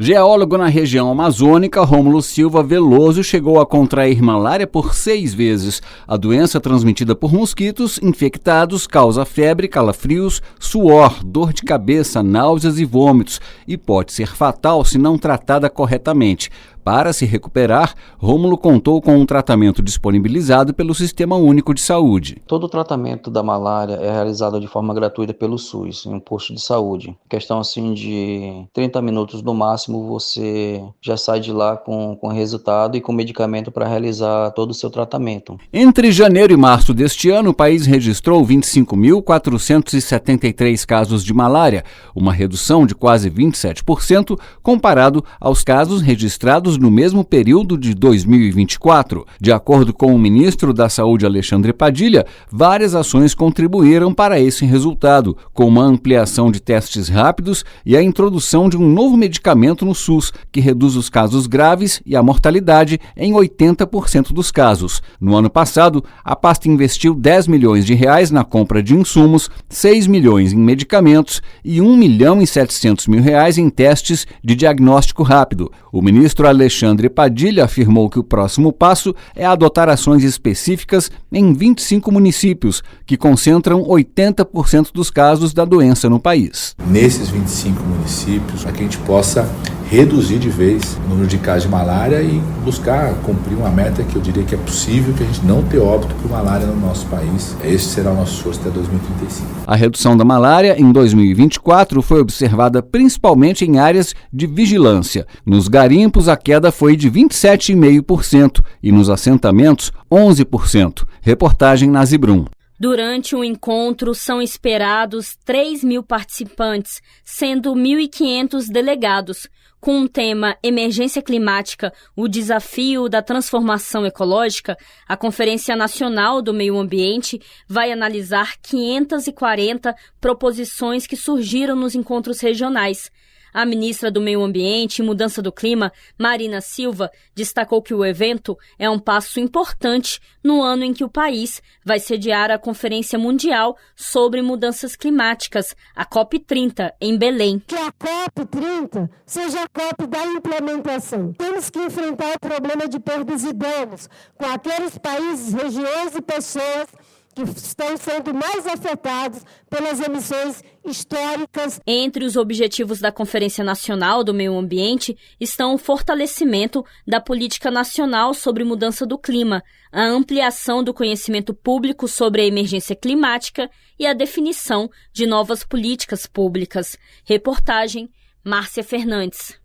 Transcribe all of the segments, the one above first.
Geólogo na região amazônica, Rômulo Silva Veloso chegou a contrair malária por 6 vezes. A doença transmitida por mosquitos infectados causa febre, calafrios, suor, dor de cabeça, náuseas e vômitos e pode ser fatal se não tratada corretamente. Para se recuperar, Rômulo contou com um tratamento disponibilizado pelo Sistema Único de Saúde. Todo o tratamento da malária é realizado de forma gratuita pelo SUS, em um posto de saúde. Questão assim de 30 minutos no máximo, você já sai de lá com resultado e com medicamento para realizar todo o seu tratamento. Entre janeiro e março deste ano, o país registrou 25.473 casos de malária, uma redução de quase 27% comparado aos casos registrados no mesmo período de 2024. De acordo com o ministro da Saúde, Alexandre Padilha, várias ações contribuíram para esse resultado, como a ampliação de testes rápidos e a introdução de um novo medicamento no SUS, que reduz os casos graves e a mortalidade em 80% dos casos. No ano passado, a pasta investiu R$10 milhões na compra de insumos, 6 milhões em medicamentos e R$1.700.000 em testes de diagnóstico rápido. O ministro Alexandre Padilha afirmou que o próximo passo é adotar ações específicas em 25 municípios, que concentram 80% dos casos da doença no país. Nesses 25 municípios, para que a gente possa reduzir de vez o número de casos de malária e buscar cumprir uma meta que eu diria que é possível, que a gente não ter óbito por malária no nosso país. Esse será o nosso esforço até 2035. A redução da malária em 2024 foi observada principalmente em áreas de vigilância. Nos garimpos, a queda foi de 27,5% e nos assentamentos, 11%. Reportagem na Zibrum. Durante o encontro, são esperados 3.000 participantes, sendo 1.500 delegados. Com o tema Emergência Climática, o desafio da transformação ecológica, a Conferência Nacional do Meio Ambiente vai analisar 540 proposições que surgiram nos encontros regionais. A ministra do Meio Ambiente e Mudança do Clima, Marina Silva, destacou que o evento é um passo importante no ano em que o país vai sediar a Conferência Mundial sobre Mudanças Climáticas, a COP30, em Belém. Que a COP30 seja a COP da implementação. Temos que enfrentar o problema de perdas e danos com aqueles países, regiões e pessoas que estão sendo mais afetados pelas emissões históricas. Entre os objetivos da Conferência Nacional do Meio Ambiente estão o fortalecimento da política nacional sobre mudança do clima, a ampliação do conhecimento público sobre a emergência climática e a definição de novas políticas públicas. Reportagem, Márcia Fernandes.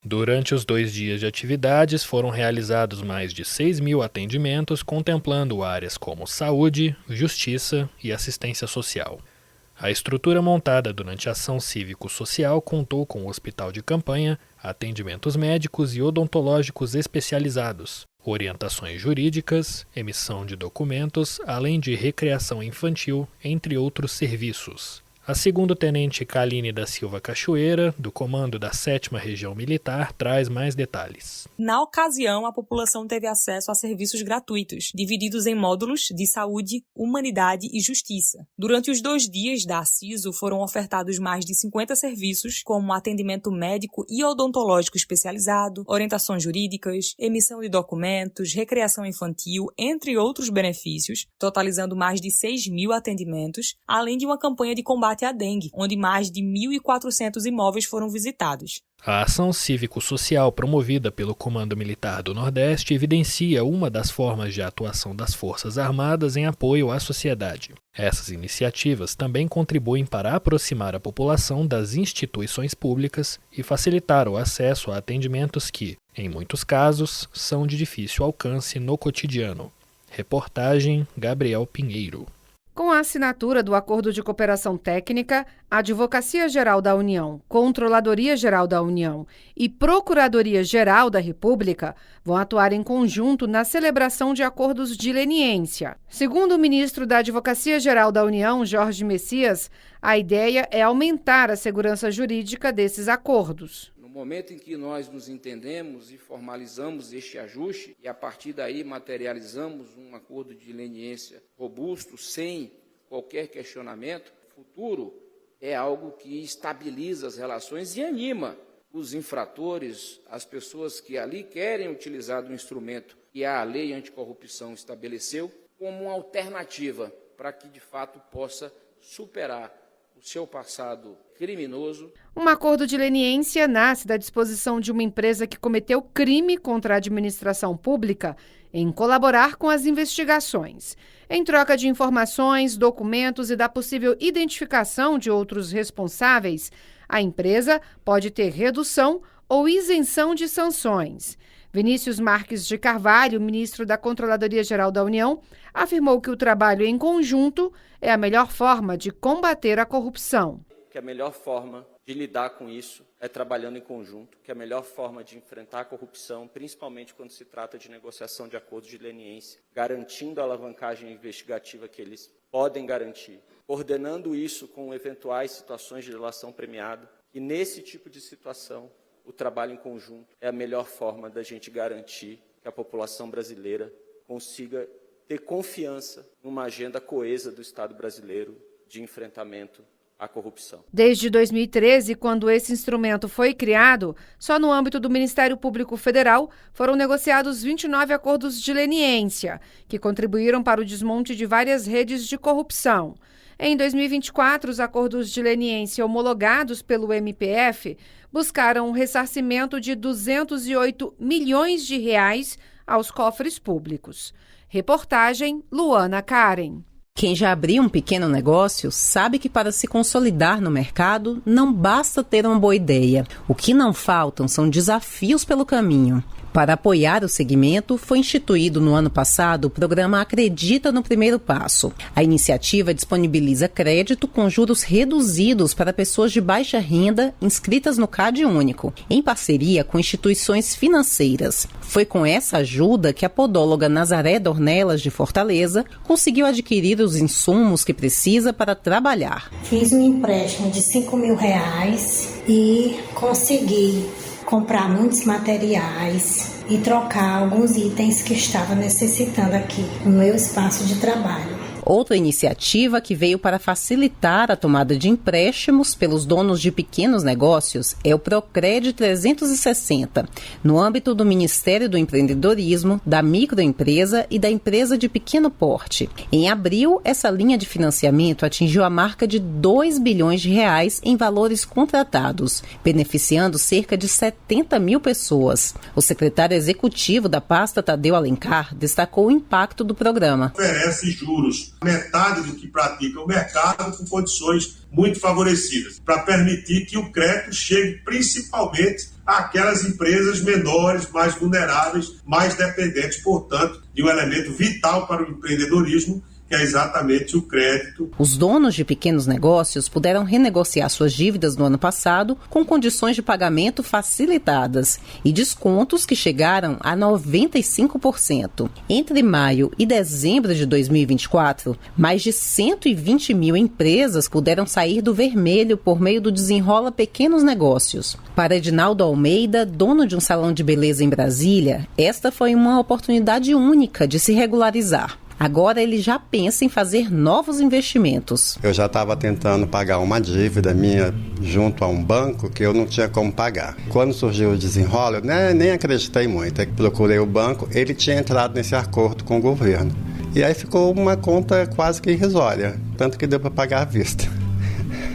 Durante os 2 dias de atividades, foram realizados mais de 6.000 atendimentos, contemplando áreas como saúde, justiça e assistência social. A estrutura montada durante a ação cívico-social contou com um hospital de campanha, atendimentos médicos e odontológicos especializados, orientações jurídicas, emissão de documentos, além de recreação infantil, entre outros serviços. A segundo-tenente Kaline da Silva Cachoeira, do comando da 7ª Região Militar, traz mais detalhes. Na ocasião, a população teve acesso a serviços gratuitos, divididos em módulos de saúde, humanidade e justiça. Durante os 2 dias da ACISO, foram ofertados mais de 50 serviços, como atendimento médico e odontológico especializado, orientações jurídicas, emissão de documentos, recreação infantil, entre outros benefícios, totalizando mais de 6.000 atendimentos, além de uma campanha de combate à dengue, onde mais de 1.400 imóveis foram visitados. A ação cívico-social promovida pelo Comando Militar do Nordeste evidencia uma das formas de atuação das Forças Armadas em apoio à sociedade. Essas iniciativas também contribuem para aproximar a população das instituições públicas e facilitar o acesso a atendimentos que, em muitos casos, são de difícil alcance no cotidiano. Reportagem Gabriel Pinheiro. Com a assinatura do Acordo de Cooperação Técnica, a Advocacia-Geral da União, Controladoria-Geral da União e Procuradoria-Geral da República vão atuar em conjunto na celebração de acordos de leniência. Segundo o ministro da Advocacia-Geral da União, Jorge Messias, a ideia é aumentar a segurança jurídica desses acordos. No momento em que nós nos entendemos e formalizamos este ajuste e a partir daí materializamos um acordo de leniência robusto, sem qualquer questionamento, o futuro é algo que estabiliza as relações e anima os infratores, as pessoas que ali querem utilizar do instrumento que a lei anticorrupção estabeleceu, como uma alternativa para que, de fato, possa superar o seu passado criminoso. Um acordo de leniência nasce da disposição de uma empresa que cometeu crime contra a administração pública em colaborar com as investigações. Em troca de informações, documentos e da possível identificação de outros responsáveis, a empresa pode ter redução ou isenção de sanções. Vinícius Marques de Carvalho, ministro da Controladoria-Geral da União, afirmou que o trabalho em conjunto é a melhor forma de combater a corrupção. Que a melhor forma de lidar com isso é trabalhando em conjunto, que a melhor forma de enfrentar a corrupção, principalmente quando se trata de negociação de acordos de leniência, garantindo a alavancagem investigativa que eles podem garantir, coordenando isso com eventuais situações de delação premiada, e nesse tipo de situação, o trabalho em conjunto é a melhor forma da gente garantir que a população brasileira consiga ter confiança numa agenda coesa do Estado brasileiro de enfrentamento à corrupção. Desde 2013, quando esse instrumento foi criado, só no âmbito do Ministério Público Federal foram negociados 29 acordos de leniência, que contribuíram para o desmonte de várias redes de corrupção. Em 2024, os acordos de leniência homologados pelo MPF buscaram um ressarcimento de 208 milhões de reais aos cofres públicos. Reportagem Luana Karen. Quem já abriu um pequeno negócio sabe que para se consolidar no mercado não basta ter uma boa ideia. O que não faltam são desafios pelo caminho. Para apoiar o segmento, foi instituído no ano passado o programa Acredita no Primeiro Passo. A iniciativa disponibiliza crédito com juros reduzidos para pessoas de baixa renda inscritas no CAD Único, em parceria com instituições financeiras. Foi com essa ajuda que a podóloga Nazaré Dornelas, de Fortaleza, conseguiu adquirir os insumos que precisa para trabalhar. Fiz um empréstimo de R$5.000 e consegui comprar muitos materiais e trocar alguns itens que estava necessitando aqui no meu espaço de trabalho. Outra iniciativa que veio para facilitar a tomada de empréstimos pelos donos de pequenos negócios é o Procred 360, no âmbito do Ministério do Empreendedorismo, da microempresa e da empresa de pequeno porte. Em abril, essa linha de financiamento atingiu a marca de R$2 bilhões em valores contratados, beneficiando cerca de 70 mil pessoas. O secretário executivo da pasta, Tadeu Alencar, destacou o impacto do programa. Oferece juros metade do que pratica o mercado com condições muito favorecidas, para permitir que o crédito chegue principalmente àquelas empresas menores, mais vulneráveis, mais dependentes, portanto, de um elemento vital para o empreendedorismo, que é exatamente o crédito. Os donos de pequenos negócios puderam renegociar suas dívidas no ano passado com condições de pagamento facilitadas e descontos que chegaram a 95%. Entre maio e dezembro de 2024, mais de 120 mil empresas puderam sair do vermelho por meio do Desenrola Pequenos Negócios. Para Edinaldo Almeida, dono de um salão de beleza em Brasília, esta foi uma oportunidade única de se regularizar. Agora ele já pensa em fazer novos investimentos. Eu já estava tentando pagar uma dívida minha junto a um banco que eu não tinha como pagar. Quando surgiu o Desenrola, eu nem acreditei muito. Procurei o banco, ele tinha entrado nesse acordo com o governo. E aí ficou uma conta quase que irrisória, tanto que deu para pagar à vista.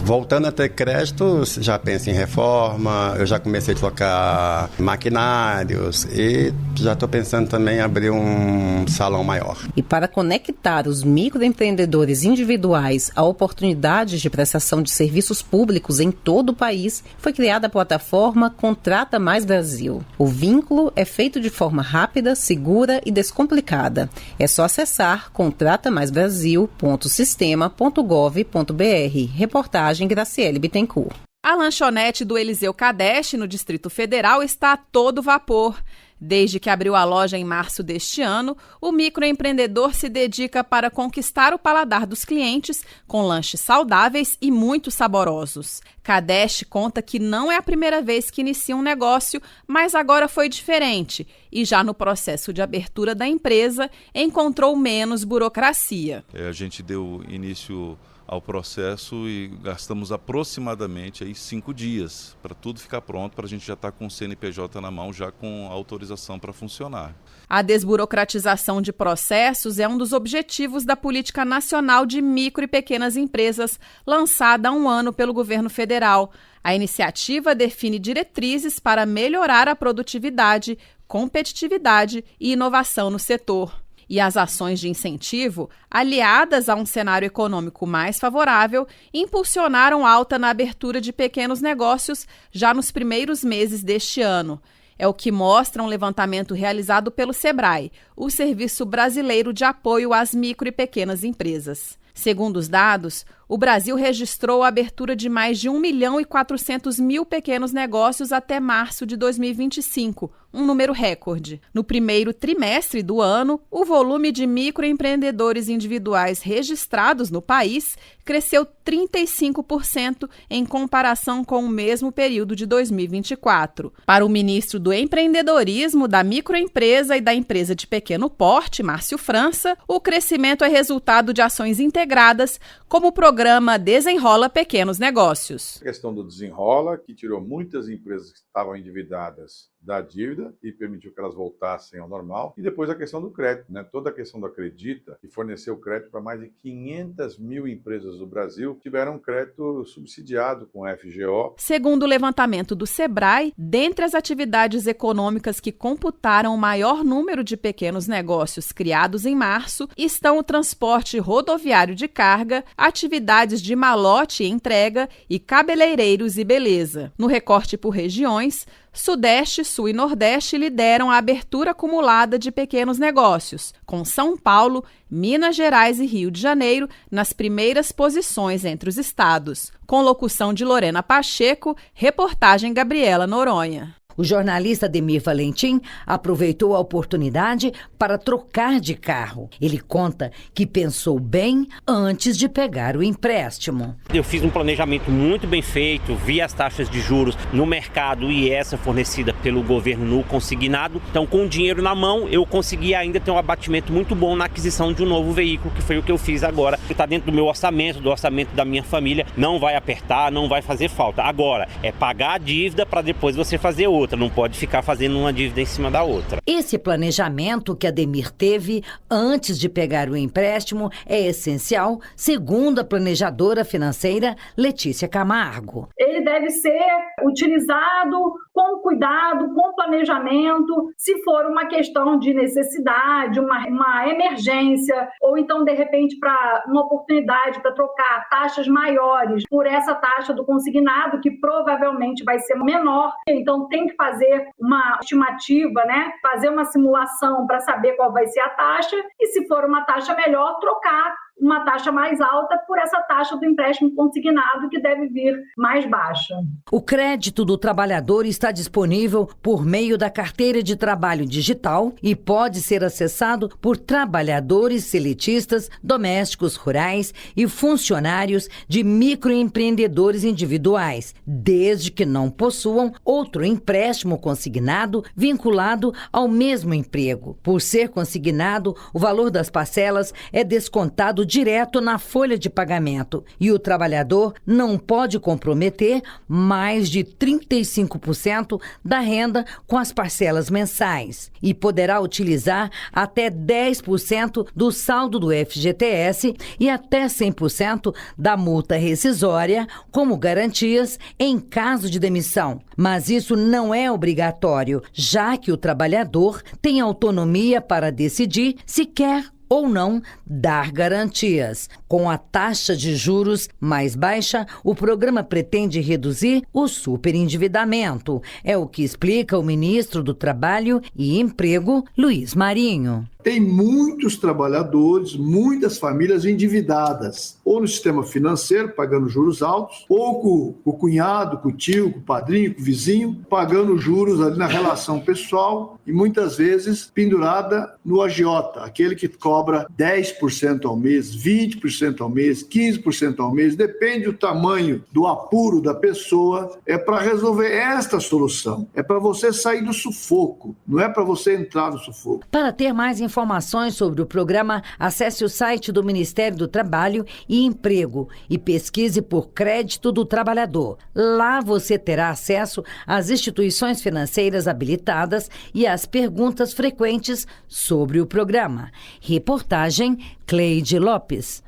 Voltando a ter crédito, já penso em reforma, eu já comecei a trocar maquinários e já estou pensando também em abrir um salão maior. E para conectar os microempreendedores individuais a oportunidades de prestação de serviços públicos em todo o país, foi criada a plataforma Contrata Mais Brasil. O vínculo é feito de forma rápida, segura e descomplicada. É só acessar contratamaisbrasil.sistema.gov.br. Reportagem Graciele Bittencourt. A lanchonete do Eliseu Cadeste, no Distrito Federal, está a todo vapor. Desde que abriu a loja em março deste ano, o microempreendedor se dedica para conquistar o paladar dos clientes com lanches saudáveis e muito saborosos. Cadeste conta que não é a primeira vez que inicia um negócio, mas agora foi diferente e já no processo de abertura da empresa encontrou menos burocracia. A gente deu início ao processo e gastamos aproximadamente aí 5 dias para tudo ficar pronto, para a gente já estar com o CNPJ na mão, já com autorização para funcionar. A desburocratização de processos é um dos objetivos da Política Nacional de Micro e Pequenas Empresas, lançada há um ano pelo governo federal. A iniciativa define diretrizes para melhorar a produtividade, competitividade e inovação no setor. E as ações de incentivo, aliadas a um cenário econômico mais favorável, impulsionaram alta na abertura de pequenos negócios já nos primeiros meses deste ano. É o que mostra um levantamento realizado pelo SEBRAE, o Serviço Brasileiro de Apoio às Micro e Pequenas Empresas. Segundo os dados, o Brasil registrou a abertura de mais de 1.400.000 pequenos negócios até março de 2025, um número recorde. No primeiro trimestre do ano, o volume de microempreendedores individuais registrados no país cresceu 35% em comparação com o mesmo período de 2024. Para o ministro do Empreendedorismo, da Microempresa e da Empresa de Pequeno Porte, Márcio França, o crescimento é resultado de ações integradas, como o programa Desenrola Pequenos Negócios. A questão do Desenrola, que tirou muitas empresas que estavam endividadas da dívida e permitiu que elas voltassem ao normal. E depois a questão do crédito, né? Toda a questão do Acredita, que forneceu crédito para mais de 500.000 empresas do Brasil, tiveram crédito subsidiado com a FGO. Segundo o levantamento do SEBRAE, dentre as atividades econômicas que computaram o maior número de pequenos negócios criados em março, estão o transporte rodoviário de carga, atividades de malote e entrega e cabeleireiros e beleza. No recorte por regiões, Sudeste, Sul e Nordeste lideram a abertura acumulada de pequenos negócios, com São Paulo, Minas Gerais e Rio de Janeiro nas primeiras posições entre os estados. Com locução de Lorena Pacheco, reportagem Gabriela Noronha. O jornalista Ademir Valentim aproveitou a oportunidade para trocar de carro. Ele conta que pensou bem antes de pegar o empréstimo. Eu fiz um planejamento muito bem feito, vi as taxas de juros no mercado e essa fornecida pelo governo no consignado. Então, com o dinheiro na mão, eu consegui ainda ter um abatimento muito bom na aquisição de um novo veículo, que foi o que eu fiz agora. Está dentro do meu orçamento, do orçamento da minha família. Não vai apertar, não vai fazer falta. Agora, é pagar a dívida para depois você fazer outra. Não pode ficar fazendo uma dívida em cima da outra. Esse planejamento que Ademir teve antes de pegar o empréstimo é essencial, segundo a planejadora financeira Letícia Camargo. Ele deve ser utilizado com cuidado, com planejamento, se for uma questão de necessidade, uma emergência, ou então, de repente, para uma oportunidade para trocar taxas maiores por essa taxa do consignado, que provavelmente vai ser menor. Então, tem que fazer uma estimativa, né? Fazer uma simulação para saber qual vai ser a taxa e, se for uma taxa melhor, trocar uma taxa mais alta por essa taxa do empréstimo consignado, que deve vir mais baixa. O crédito do trabalhador está disponível por meio da carteira de trabalho digital e pode ser acessado por trabalhadores seletistas, domésticos rurais e funcionários de microempreendedores individuais, desde que não possuam outro empréstimo consignado vinculado ao mesmo emprego. Por ser consignado, o valor das parcelas é descontado direto na folha de pagamento e o trabalhador não pode comprometer mais de 35% da renda com as parcelas mensais e poderá utilizar até 10% do saldo do FGTS e até 100% da multa rescisória como garantias em caso de demissão. Mas isso não é obrigatório, já que o trabalhador tem autonomia para decidir se quer ou não dar garantias. Com a taxa de juros mais baixa, o programa pretende reduzir o superendividamento. É o que explica o ministro do Trabalho e Emprego, Luiz Marinho. Tem muitos trabalhadores, muitas famílias endividadas, ou no sistema financeiro, pagando juros altos, ou com o cunhado, com o tio, com o padrinho, com o vizinho, pagando juros ali na relação pessoal e muitas vezes pendurada no agiota, aquele que cobra sobra 10% ao mês, 20% ao mês, 15% ao mês, depende do tamanho do apuro da pessoa, é para resolver esta solução. É para você sair do sufoco, não é para você entrar no sufoco. Para ter mais informações sobre o programa, acesse o site do Ministério do Trabalho e Emprego e pesquise por Crédito do Trabalhador. Lá você terá acesso às instituições financeiras habilitadas e às perguntas frequentes sobre o programa. Reportagem Cleide Lopes.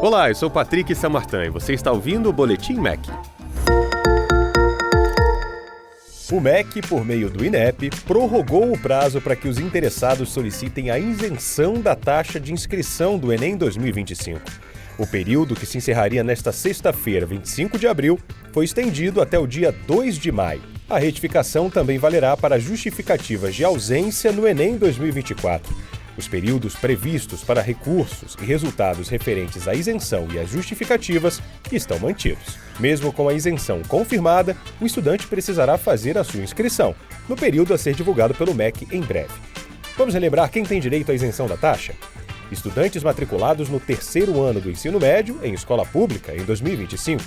Olá, eu sou Patrick Samartin e você está ouvindo o Boletim MEC. O MEC, por meio do INEP, prorrogou o prazo para que os interessados solicitem a isenção da taxa de inscrição do Enem 2025. O período, que se encerraria nesta sexta-feira, 25 de abril, foi estendido até o dia 2 de maio. A retificação também valerá para justificativas de ausência no Enem 2024. Os períodos previstos para recursos e resultados referentes à isenção e às justificativas estão mantidos. Mesmo com a isenção confirmada, o estudante precisará fazer a sua inscrição, no período a ser divulgado pelo MEC em breve. Vamos relembrar quem tem direito à isenção da taxa? Estudantes matriculados no terceiro ano do ensino médio em escola pública em 2025.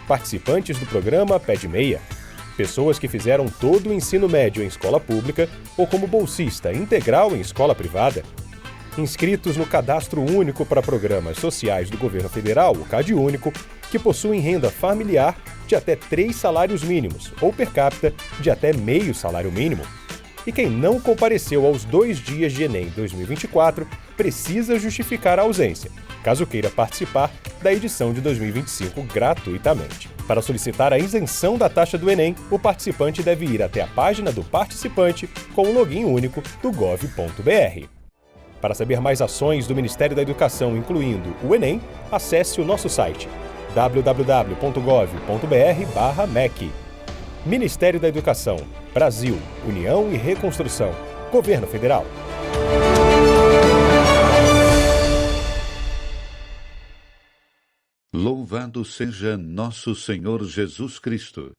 Participantes do programa Pede Meia. Pessoas que fizeram todo o ensino médio em escola pública ou como bolsista integral em escola privada. Inscritos no Cadastro Único para Programas Sociais do Governo Federal, o CadÚnico, que possuem renda familiar de até 3 salários mínimos ou per capita de até meio salário mínimo. E quem não compareceu aos 2 dias de Enem 2024 precisa justificar a ausência, caso queira participar da edição de 2025 gratuitamente. Para solicitar a isenção da taxa do Enem, o participante deve ir até a página do participante com o login único do gov.br. Para saber mais ações do Ministério da Educação, incluindo o Enem, acesse o nosso site www.gov.br/MEC. Ministério da Educação, Brasil, União e Reconstrução, Governo Federal. Louvado seja nosso Senhor Jesus Cristo.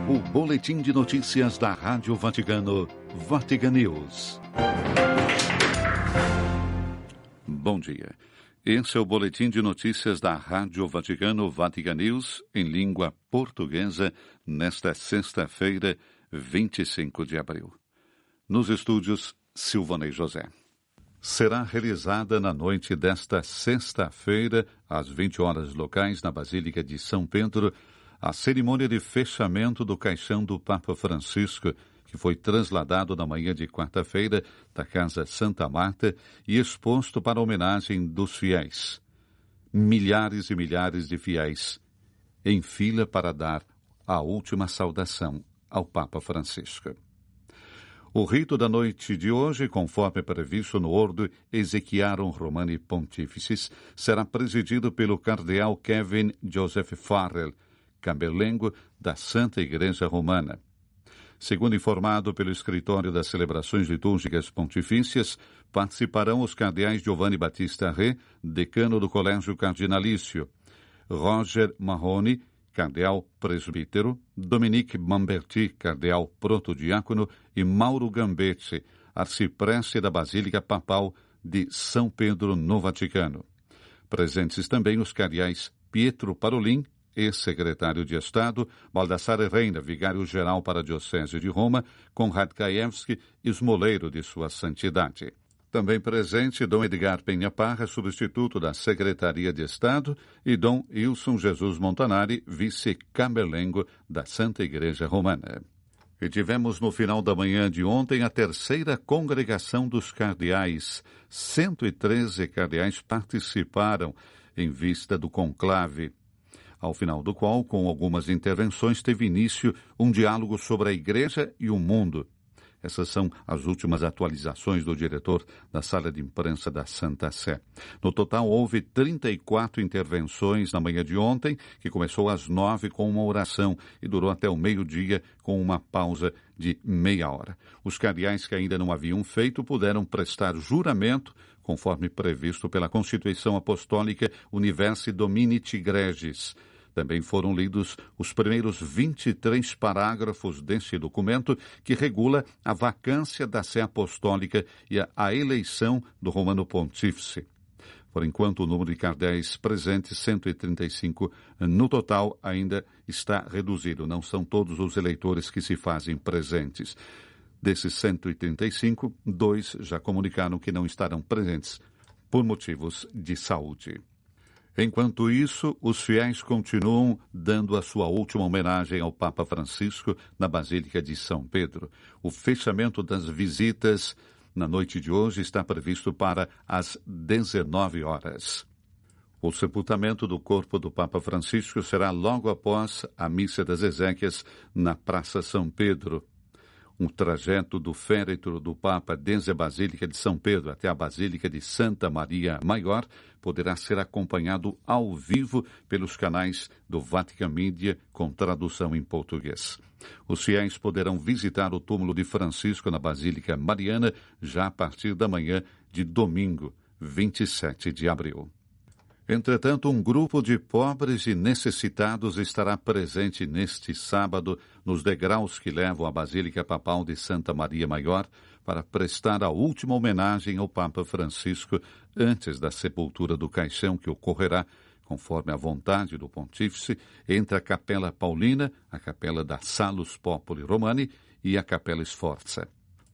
O boletim de notícias da Rádio Vaticano, Vatican News. Bom dia. Esse é o boletim de notícias da Rádio Vaticano, Vatican News, em língua portuguesa, nesta sexta-feira, 25 de abril. Nos estúdios, Silvanei José. Será realizada na noite desta sexta-feira, às 20 horas locais, na Basílica de São Pedro, a cerimônia de fechamento do caixão do Papa Francisco, que foi trasladado na manhã de quarta-feira da Casa Santa Marta e exposto para a homenagem dos fiéis. Milhares e milhares de fiéis em fila para dar a última saudação ao Papa Francisco. O rito da noite de hoje, conforme previsto no Ordo Exequiarum Romani Pontificis, será presidido pelo cardeal Kevin Joseph Farrell, cabelengo da Santa Igreja Romana. Segundo informado pelo Escritório das Celebrações Litúrgicas Pontifícias, participarão os cardeais Giovanni Battista Re, decano do Colégio Cardinalício, Roger Mahony, cardeal presbítero, Dominique Mamberti, cardeal protodiácono, e Mauro Gambetti, arcipreste da Basílica Papal de São Pedro no Vaticano. Presentes também os cardeais Pietro Parolin, ex-secretário de Estado, Baldassare Reina, vigário-geral para a Diocese de Roma, Konrad Krajewski, esmoleiro de Sua Santidade. Também presente Dom Edgar Penha Parra, substituto da Secretaria de Estado, e Dom Ilson Jesus Montanari, vice-cabelengo da Santa Igreja Romana. E tivemos no final da manhã de ontem a terceira congregação dos cardeais. 113 cardeais participaram em vista do conclave, ao final do qual, com algumas intervenções, teve início um diálogo sobre a Igreja e o mundo. Essas são as últimas atualizações do diretor da Sala de Imprensa da Santa Sé. No total, houve 34 intervenções na manhã de ontem, que começou às 9 com uma oração e durou até o meio-dia com uma pausa de meia hora. Os cardeais que ainda não haviam feito puderam prestar juramento conforme previsto pela Constituição Apostólica Universi Dominiti Gregis. Também foram lidos os primeiros 23 parágrafos deste documento que regula a vacância da sé apostólica e a eleição do Romano Pontífice. Por enquanto, o número de cardeais presentes, 135 no total, ainda está reduzido. Não são todos os eleitores que se fazem presentes. Desses 135, 2 já comunicaram que não estarão presentes por motivos de saúde. Enquanto isso, os fiéis continuam dando a sua última homenagem ao Papa Francisco na Basílica de São Pedro. O fechamento das visitas na noite de hoje está previsto para as 19 horas. O sepultamento do corpo do Papa Francisco será logo após a Missa das Exéquias na Praça São Pedro. Um trajeto do féretro do Papa desde a Basílica de São Pedro até a Basílica de Santa Maria Maior poderá ser acompanhado ao vivo pelos canais do Vatican Media com tradução em português. Os fiéis poderão visitar o túmulo de Francisco na Basílica Mariana já a partir da manhã de domingo, 27 de abril. Entretanto, um grupo de pobres e necessitados estará presente neste sábado nos degraus que levam à Basílica Papal de Santa Maria Maior para prestar a última homenagem ao Papa Francisco antes da sepultura do caixão que ocorrerá, conforme a vontade do Pontífice, entre a Capela Paulina, a Capela da Salus Populi Romani e a Capela Sforza.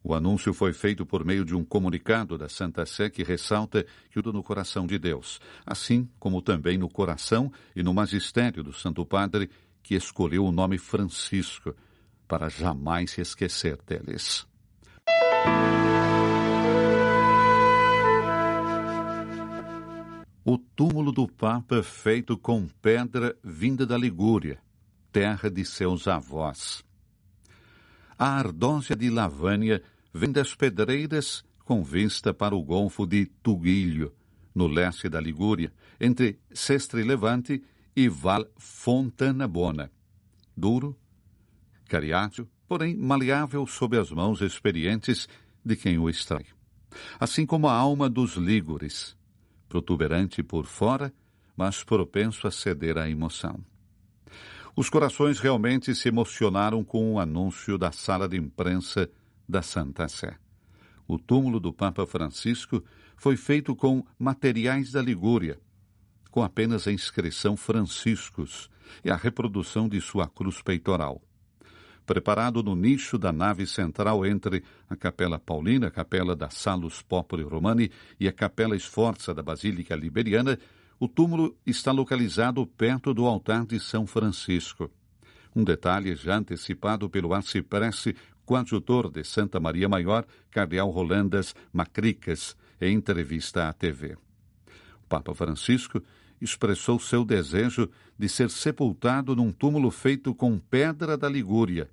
O anúncio foi feito por meio de um comunicado da Santa Sé que ressalta que tudo no coração de Deus, assim como também no coração e no magistério do Santo Padre, que escolheu o nome Francisco, para jamais se esquecer deles. O túmulo do Papa feito com pedra vinda da Ligúria, terra de seus avós. A ardósia de Lavânia vem das pedreiras com vista para o Golfo de Tuguilho, no leste da Ligúria, entre Sestre Levante e Val Fontanabona. Duro, cariáceo, porém maleável sob as mãos experientes de quem o extrai. Assim como a alma dos lígures, protuberante por fora, mas propenso a ceder à emoção. Os corações realmente se emocionaram com o anúncio da sala de imprensa da Santa Sé. O túmulo do Papa Francisco foi feito com materiais da Ligúria, com apenas a inscrição Franciscus e a reprodução de sua cruz peitoral. Preparado no nicho da nave central entre a Capela Paulina, a Capela da Salus Populi Romani e a Capela Sforza da Basílica Liberiana, o túmulo está localizado perto do altar de São Francisco. Um detalhe já antecipado pelo arcipreste coadjutor de Santa Maria Maior, cardeal Rolandas Macricas, em entrevista à TV. O Papa Francisco expressou seu desejo de ser sepultado num túmulo feito com pedra da Ligúria,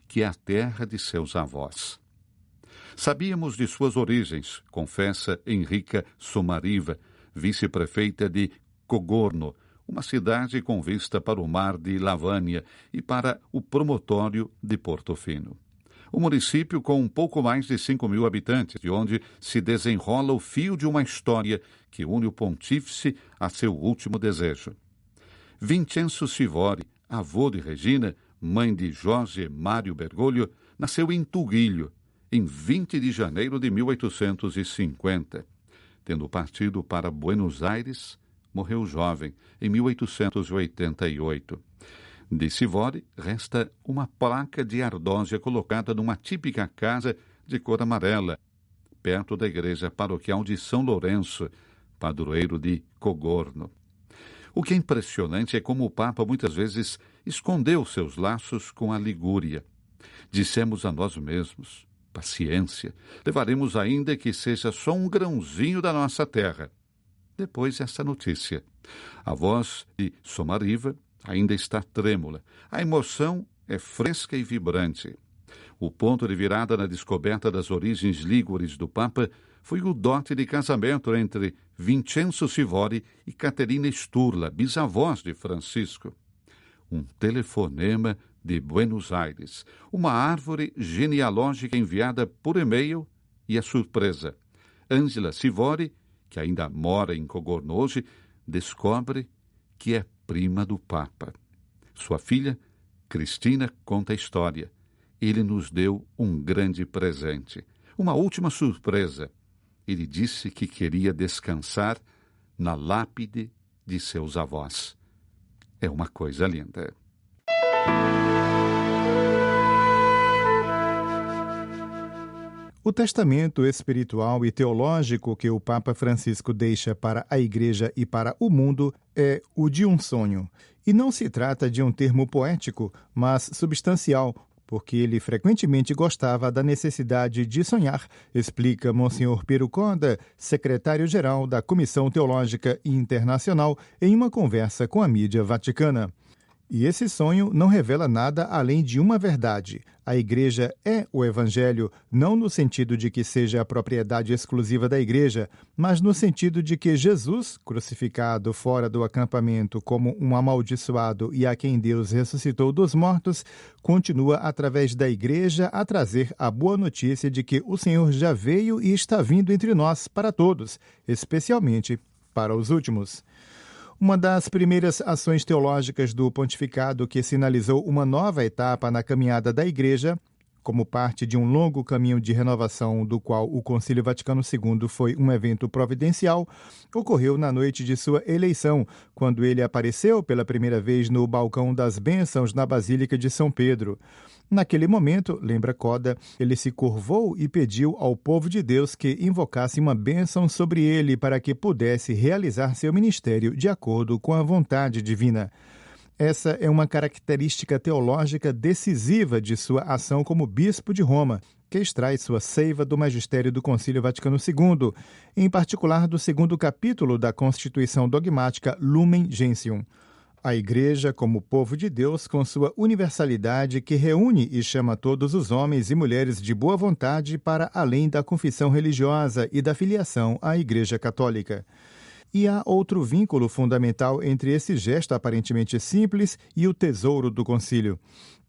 que é a terra de seus avós. Sabíamos de suas origens, confessa Enrica Somariva, vice-prefeita de Cogorno, uma cidade com vista para o mar de Lavânia e para o promontório de Portofino. O município com um pouco mais de 5.000 habitantes, de onde se desenrola o fio de uma história que une o pontífice a seu último desejo. Vincenzo Sivori, avô de Regina, mãe de Jorge Mário Bergoglio, nasceu em Tuguilho, em 20 de janeiro de 1850. Tendo partido para Buenos Aires, morreu jovem, em 1888. De Sivori resta uma placa de ardósia colocada numa típica casa de cor amarela, perto da igreja paroquial de São Lourenço, padroeiro de Cogorno. O que é impressionante é como o Papa muitas vezes escondeu seus laços com a Ligúria. Dissemos a nós mesmos, paciência, levaremos ainda que seja só um grãozinho da nossa terra. Depois essa notícia. A voz de Somariva ainda está trêmula. A emoção é fresca e vibrante. O ponto de virada na descoberta das origens lígures do Papa foi o dote de casamento entre Vincenzo Sivori e Caterina Sturla, bisavós de Francisco. Um telefonema de Buenos Aires, uma árvore genealógica enviada por e-mail e a surpresa. Ângela Sivori, que ainda mora em Cogorno hoje, descobre que é prima do Papa. Sua filha, Cristina, conta a história. Ele nos deu um grande presente, uma última surpresa. Ele disse que queria descansar na lápide de seus avós. É uma coisa linda. O testamento espiritual e teológico que o Papa Francisco deixa para a Igreja e para o mundo é o de um sonho. E não se trata de um termo poético, mas substancial, porque ele frequentemente gostava da necessidade de sonhar, explica Monsenhor Piero Coda, secretário-geral da Comissão Teológica Internacional, em uma conversa com a mídia vaticana. E esse sonho não revela nada além de uma verdade. A Igreja é o Evangelho, não no sentido de que seja a propriedade exclusiva da Igreja, mas no sentido de que Jesus, crucificado fora do acampamento como um amaldiçoado e a quem Deus ressuscitou dos mortos, continua através da Igreja a trazer a boa notícia de que o Senhor já veio e está vindo entre nós para todos, especialmente para os últimos. Uma das primeiras ações teológicas do pontificado que sinalizou uma nova etapa na caminhada da Igreja, como parte de um longo caminho de renovação do qual o Concílio Vaticano II foi um evento providencial, ocorreu na noite de sua eleição, quando ele apareceu pela primeira vez no balcão das bênçãos na Basílica de São Pedro. Naquele momento, lembra Coda, ele se curvou e pediu ao povo de Deus que invocasse uma bênção sobre ele para que pudesse realizar seu ministério de acordo com a vontade divina. Essa é uma característica teológica decisiva de sua ação como bispo de Roma, que extrai sua seiva do magistério do Concílio Vaticano II, em particular do segundo capítulo da Constituição Dogmática Lumen Gentium. A Igreja, como povo de Deus, com sua universalidade que reúne e chama todos os homens e mulheres de boa vontade para além da confissão religiosa e da filiação à Igreja Católica. E há outro vínculo fundamental entre esse gesto aparentemente simples e o tesouro do concílio.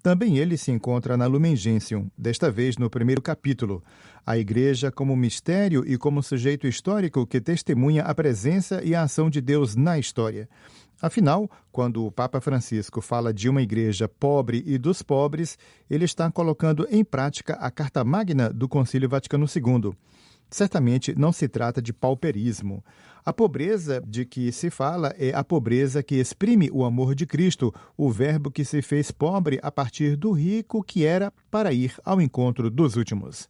Também ele se encontra na Lumen Gentium, desta vez no primeiro capítulo. A Igreja como mistério e como sujeito histórico que testemunha a presença e a ação de Deus na história. Afinal, quando o Papa Francisco fala de uma igreja pobre e dos pobres, ele está colocando em prática a Carta Magna do Concílio Vaticano II. Certamente não se trata de pauperismo. A pobreza de que se fala é a pobreza que exprime o amor de Cristo, o Verbo que se fez pobre a partir do rico que era para ir ao encontro dos últimos.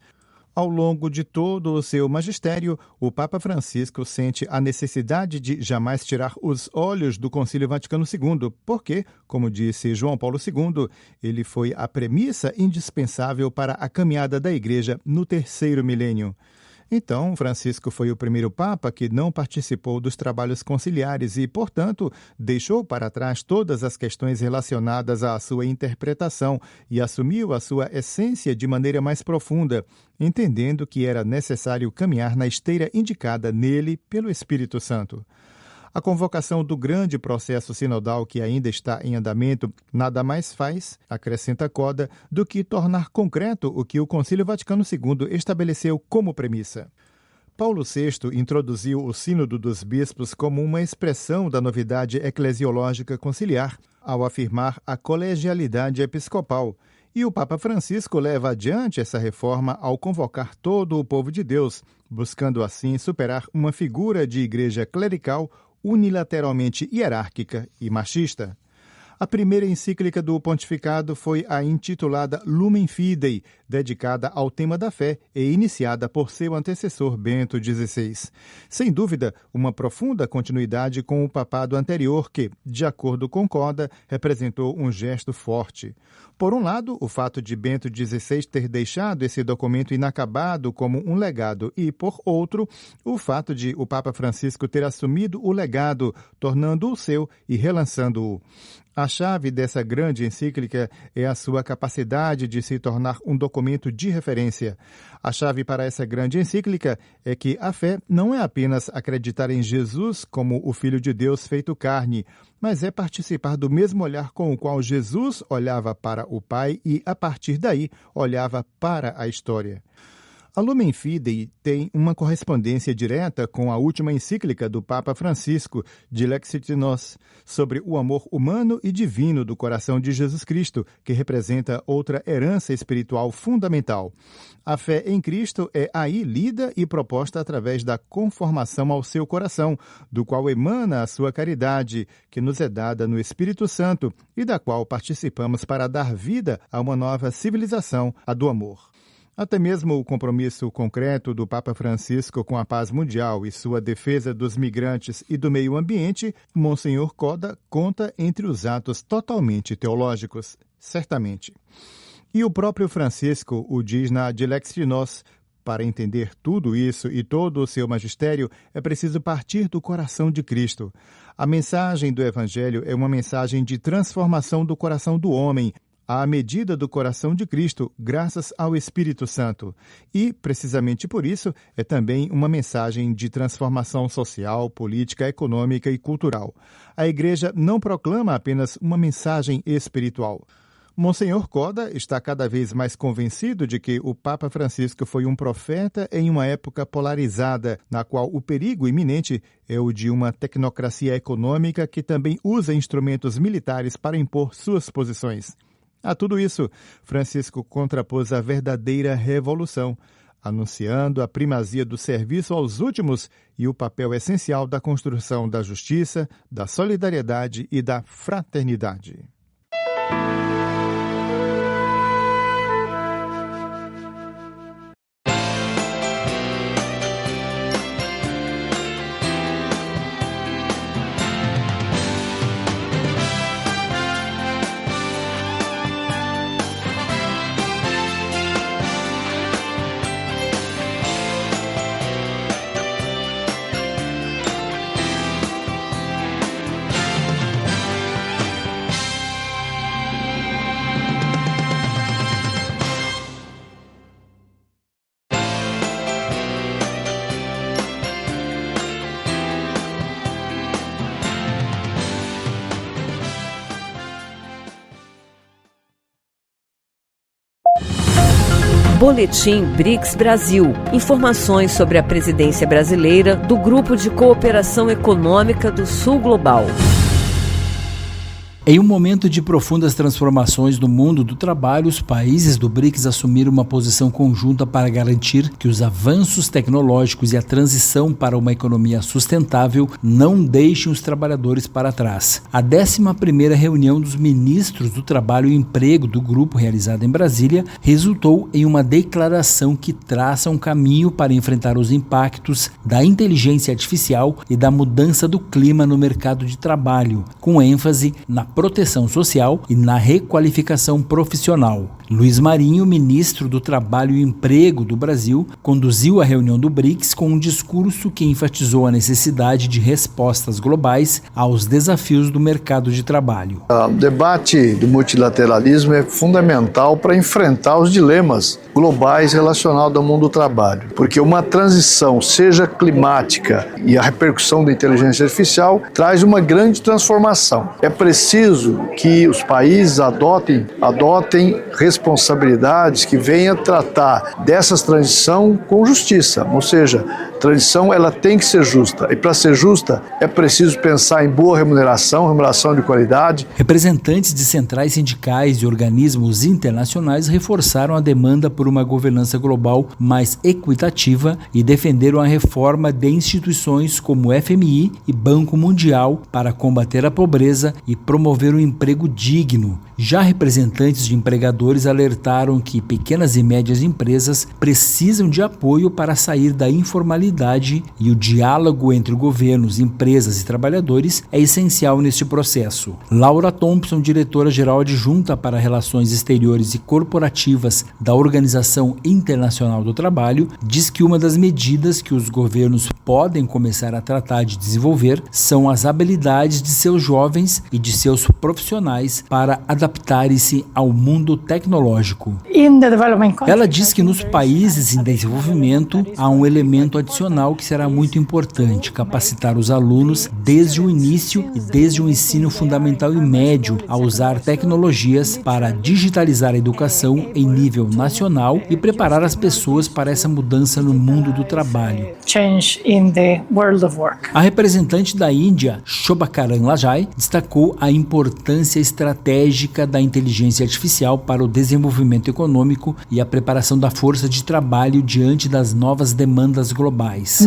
Ao longo de todo o seu magistério, o Papa Francisco sente a necessidade de jamais tirar os olhos do Concílio Vaticano II, porque, como disse João Paulo II, ele foi a premissa indispensável para a caminhada da Igreja no terceiro milênio. Então, Francisco foi o primeiro Papa que não participou dos trabalhos conciliares e, portanto, deixou para trás todas as questões relacionadas à sua interpretação e assumiu a sua essência de maneira mais profunda, entendendo que era necessário caminhar na esteira indicada nele pelo Espírito Santo. A convocação do grande processo sinodal que ainda está em andamento nada mais faz, acrescenta Coda, do que tornar concreto o que o Concílio Vaticano II estabeleceu como premissa. Paulo VI introduziu o Sínodo dos Bispos como uma expressão da novidade eclesiológica conciliar, ao afirmar a colegialidade episcopal, e o Papa Francisco leva adiante essa reforma ao convocar todo o povo de Deus, buscando assim superar uma figura de igreja clerical unilateralmente hierárquica e machista. A primeira encíclica do pontificado foi a intitulada Lumen Fidei, dedicada ao tema da fé e iniciada por seu antecessor Bento XVI. Sem dúvida, uma profunda continuidade com o papado anterior que, de acordo com Coda, representou um gesto forte. Por um lado, o fato de Bento XVI ter deixado esse documento inacabado como um legado e, por outro, o fato de o Papa Francisco ter assumido o legado, tornando-o seu e relançando-o. A chave dessa grande encíclica é a sua capacidade de se tornar um documento de referência. A chave para essa grande encíclica é que a fé não é apenas acreditar em Jesus como o Filho de Deus feito carne, mas é participar do mesmo olhar com o qual Jesus olhava para o Pai e, a partir daí, olhava para a história. A Lumen Fidei tem uma correspondência direta com a última encíclica do Papa Francisco, Dilexit Nos, sobre o amor humano e divino do coração de Jesus Cristo, que representa outra herança espiritual fundamental. A fé em Cristo é aí lida e proposta através da conformação ao seu coração, do qual emana a sua caridade, que nos é dada no Espírito Santo e da qual participamos para dar vida a uma nova civilização, a do amor. Até mesmo o compromisso concreto do Papa Francisco com a paz mundial e sua defesa dos migrantes e do meio ambiente, Monsenhor Coda conta entre os atos totalmente teológicos, certamente. E o próprio Francisco o diz na Dilexit Nos: para entender tudo isso e todo o seu magistério, é preciso partir do coração de Cristo. A mensagem do Evangelho é uma mensagem de transformação do coração do homem, à medida do coração de Cristo, graças ao Espírito Santo. E, precisamente por isso, é também uma mensagem de transformação social, política, econômica e cultural. A Igreja não proclama apenas uma mensagem espiritual. Monsenhor Coda está cada vez mais convencido de que o Papa Francisco foi um profeta em uma época polarizada, na qual o perigo iminente é o de uma tecnocracia econômica que também usa instrumentos militares para impor suas posições. A tudo isso, Francisco contrapôs a verdadeira revolução, anunciando a primazia do serviço aos últimos e o papel essencial da construção da justiça, da solidariedade e da fraternidade. Boletim BRICS Brasil. Informações sobre a presidência brasileira do Grupo de Cooperação Econômica do Sul Global. Em um momento de profundas transformações no mundo do trabalho, os países do BRICS assumiram uma posição conjunta para garantir que os avanços tecnológicos e a transição para uma economia sustentável não deixem os trabalhadores para trás. A 11ª reunião dos ministros do Trabalho e Emprego do grupo, realizada em Brasília, resultou em uma declaração que traça um caminho para enfrentar os impactos da inteligência artificial e da mudança do clima no mercado de trabalho, com ênfase na proteção social e na requalificação profissional. Luiz Marinho, ministro do Trabalho e Emprego do Brasil, conduziu a reunião do BRICS com um discurso que enfatizou a necessidade de respostas globais aos desafios do mercado de trabalho. O debate do multilateralismo é fundamental para enfrentar os dilemas globais relacionados ao mundo do trabalho, porque uma transição, seja climática e a repercussão da inteligência artificial, traz uma grande transformação. É preciso que os países adotem responsabilidades que venham tratar dessa transição com justiça, ou seja, a transição ela tem que ser justa, e para ser justa é preciso pensar em boa remuneração de qualidade. Representantes de centrais sindicais e organismos internacionais reforçaram a demanda por uma governança global mais equitativa e defenderam a reforma de instituições como o FMI e Banco Mundial para combater a pobreza e promover um emprego digno. Já representantes de empregadores alertaram que pequenas e médias empresas precisam de apoio para sair da informalidade e o diálogo entre governos, empresas e trabalhadores é essencial neste processo. Laura Thompson, diretora-geral adjunta para Relações Exteriores e Corporativas da Organização Internacional do Trabalho, diz que uma das medidas que os governos podem começar a tratar de desenvolver são as habilidades de seus jovens e de seus profissionais para adaptar adaptarem-se ao mundo tecnológico. Ela diz que nos países em desenvolvimento há um elemento adicional que será muito importante: capacitar os alunos desde o início e desde o ensino fundamental e médio a usar tecnologias para digitalizar a educação em nível nacional e preparar as pessoas para essa mudança no mundo do trabalho. A representante da Índia, Shobhakaran Lajai, destacou a importância estratégica da inteligência artificial para o desenvolvimento econômico e a preparação da força de trabalho diante das novas demandas globais.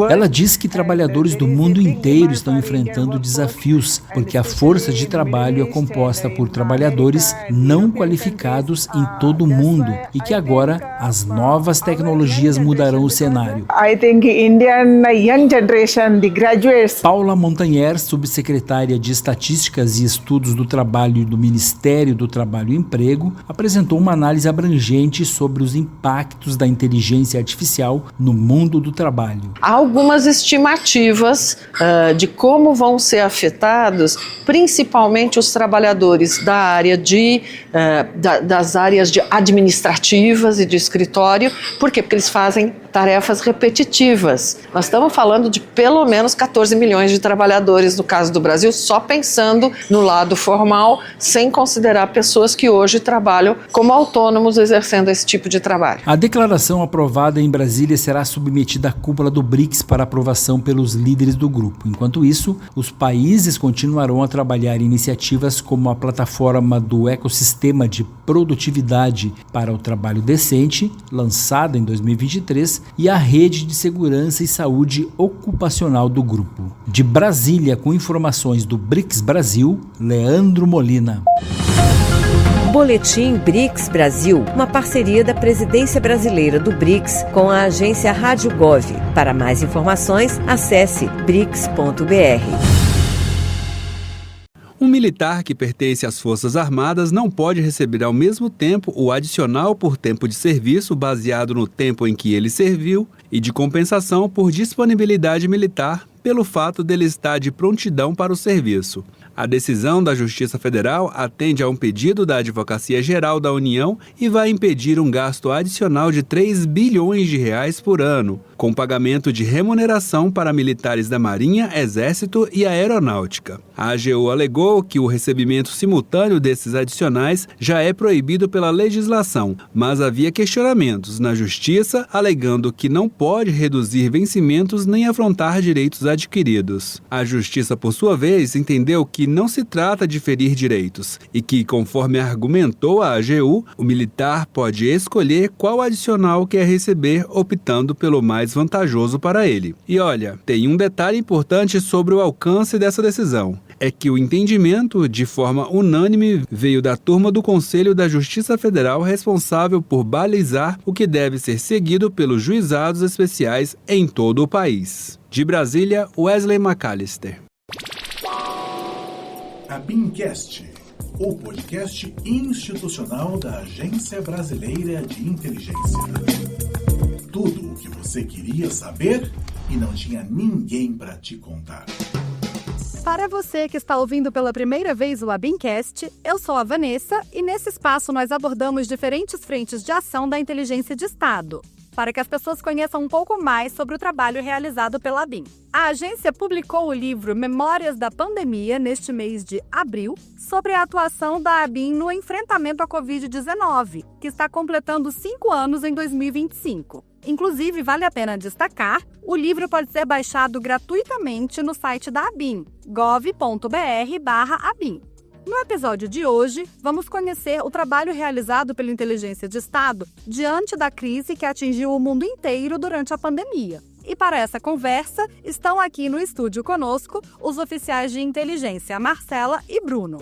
Ela diz que trabalhadores do mundo inteiro estão enfrentando desafios, porque a força de trabalho é composta por trabalhadores não qualificados em todo o mundo e que agora as novas tecnologias mudarão o cenário. Paula Montanher, subsecretária de Estatísticas e Estudos do Trabalho do Ministério do Trabalho e Emprego, apresentou uma análise abrangente sobre os impactos da inteligência artificial no mundo do trabalho. Há algumas estimativas de como vão ser afetados, principalmente os trabalhadores da área das áreas administrativas e de escritório. Por quê? Porque eles fazem tarefas repetitivas. Nós estamos falando de pelo menos 14 milhões de trabalhadores no caso do Brasil, só pensando no lado formal, sem considerar pessoas que hoje trabalham como autônomos exercendo esse tipo de trabalho. A declaração aprovada em Brasília será submetida à cúpula do BRICS para aprovação pelos líderes do grupo. Enquanto isso, os países continuarão a trabalhar em iniciativas como a plataforma do ecossistema de produtividade para o trabalho decente, lançada em 2023, e a rede de segurança e saúde ocupacional do grupo. De Brasília, com informações do BRICS Brasil, Leandro Molina. Boletim BRICS Brasil, uma parceria da Presidência Brasileira do BRICS com a agência Rádio Gov. Para mais informações, acesse brics.br. Um militar que pertence às Forças Armadas não pode receber ao mesmo tempo o adicional por tempo de serviço baseado no tempo em que ele serviu e de compensação por disponibilidade militar pelo fato dele estar de prontidão para o serviço. A decisão da Justiça Federal atende a um pedido da Advocacia Geral da União e vai impedir um gasto adicional de 3 bilhões de reais por ano, com pagamento de remuneração para militares da Marinha, Exército e Aeronáutica. A AGU alegou que o recebimento simultâneo desses adicionais já é proibido pela legislação, mas havia questionamentos na Justiça alegando que não pode reduzir vencimentos nem afrontar direitos adquiridos. A Justiça, por sua vez, entendeu que não se trata de ferir direitos e que, conforme argumentou a AGU, o militar pode escolher qual adicional quer receber, optando pelo mais vantajoso para ele. E olha, tem um detalhe importante sobre o alcance dessa decisão. É que o entendimento, de forma unânime, veio da turma do Conselho da Justiça Federal responsável por balizar o que deve ser seguido pelos juizados especiais em todo o país. De Brasília, Wesley McAllister. A BIMcast, o podcast institucional da Agência Brasileira de Inteligência. Tudo o que você queria saber e não tinha ninguém para te contar. Para você que está ouvindo pela primeira vez o ABIMcast, eu sou a Vanessa e nesse espaço nós abordamos diferentes frentes de ação da inteligência de Estado, para que as pessoas conheçam um pouco mais sobre o trabalho realizado pela ABIM. A agência publicou o livro Memórias da Pandemia neste mês de abril, sobre a atuação da ABIM no enfrentamento à Covid-19, que está completando 5 anos em 2025. Inclusive, vale a pena destacar, o livro pode ser baixado gratuitamente no site da ABIM, gov.br/ABIM. No episódio de hoje, vamos conhecer o trabalho realizado pela Inteligência de Estado diante da crise que atingiu o mundo inteiro durante a pandemia. E para essa conversa, estão aqui no estúdio conosco os oficiais de inteligência Marcela e Bruno.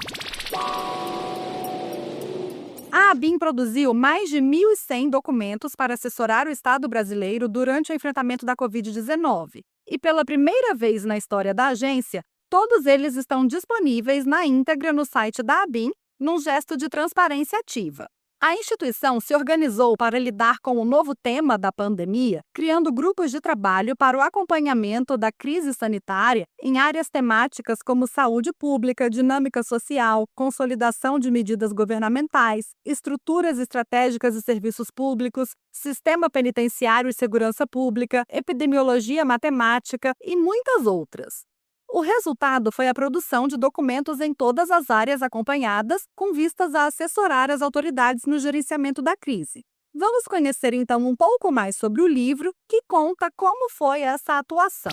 A ABIM produziu mais de 1.100 documentos para assessorar o Estado brasileiro durante o enfrentamento da Covid-19. E pela primeira vez na história da agência, todos eles estão disponíveis na íntegra no site da ABIM, num gesto de transparência ativa. A instituição se organizou para lidar com o novo tema da pandemia, criando grupos de trabalho para o acompanhamento da crise sanitária em áreas temáticas como saúde pública, dinâmica social, consolidação de medidas governamentais, estruturas estratégicas e serviços públicos, sistema penitenciário e segurança pública, epidemiologia matemática e muitas outras. O resultado foi a produção de documentos em todas as áreas acompanhadas, com vistas a assessorar as autoridades no gerenciamento da crise. Vamos conhecer então um pouco mais sobre o livro, que conta como foi essa atuação.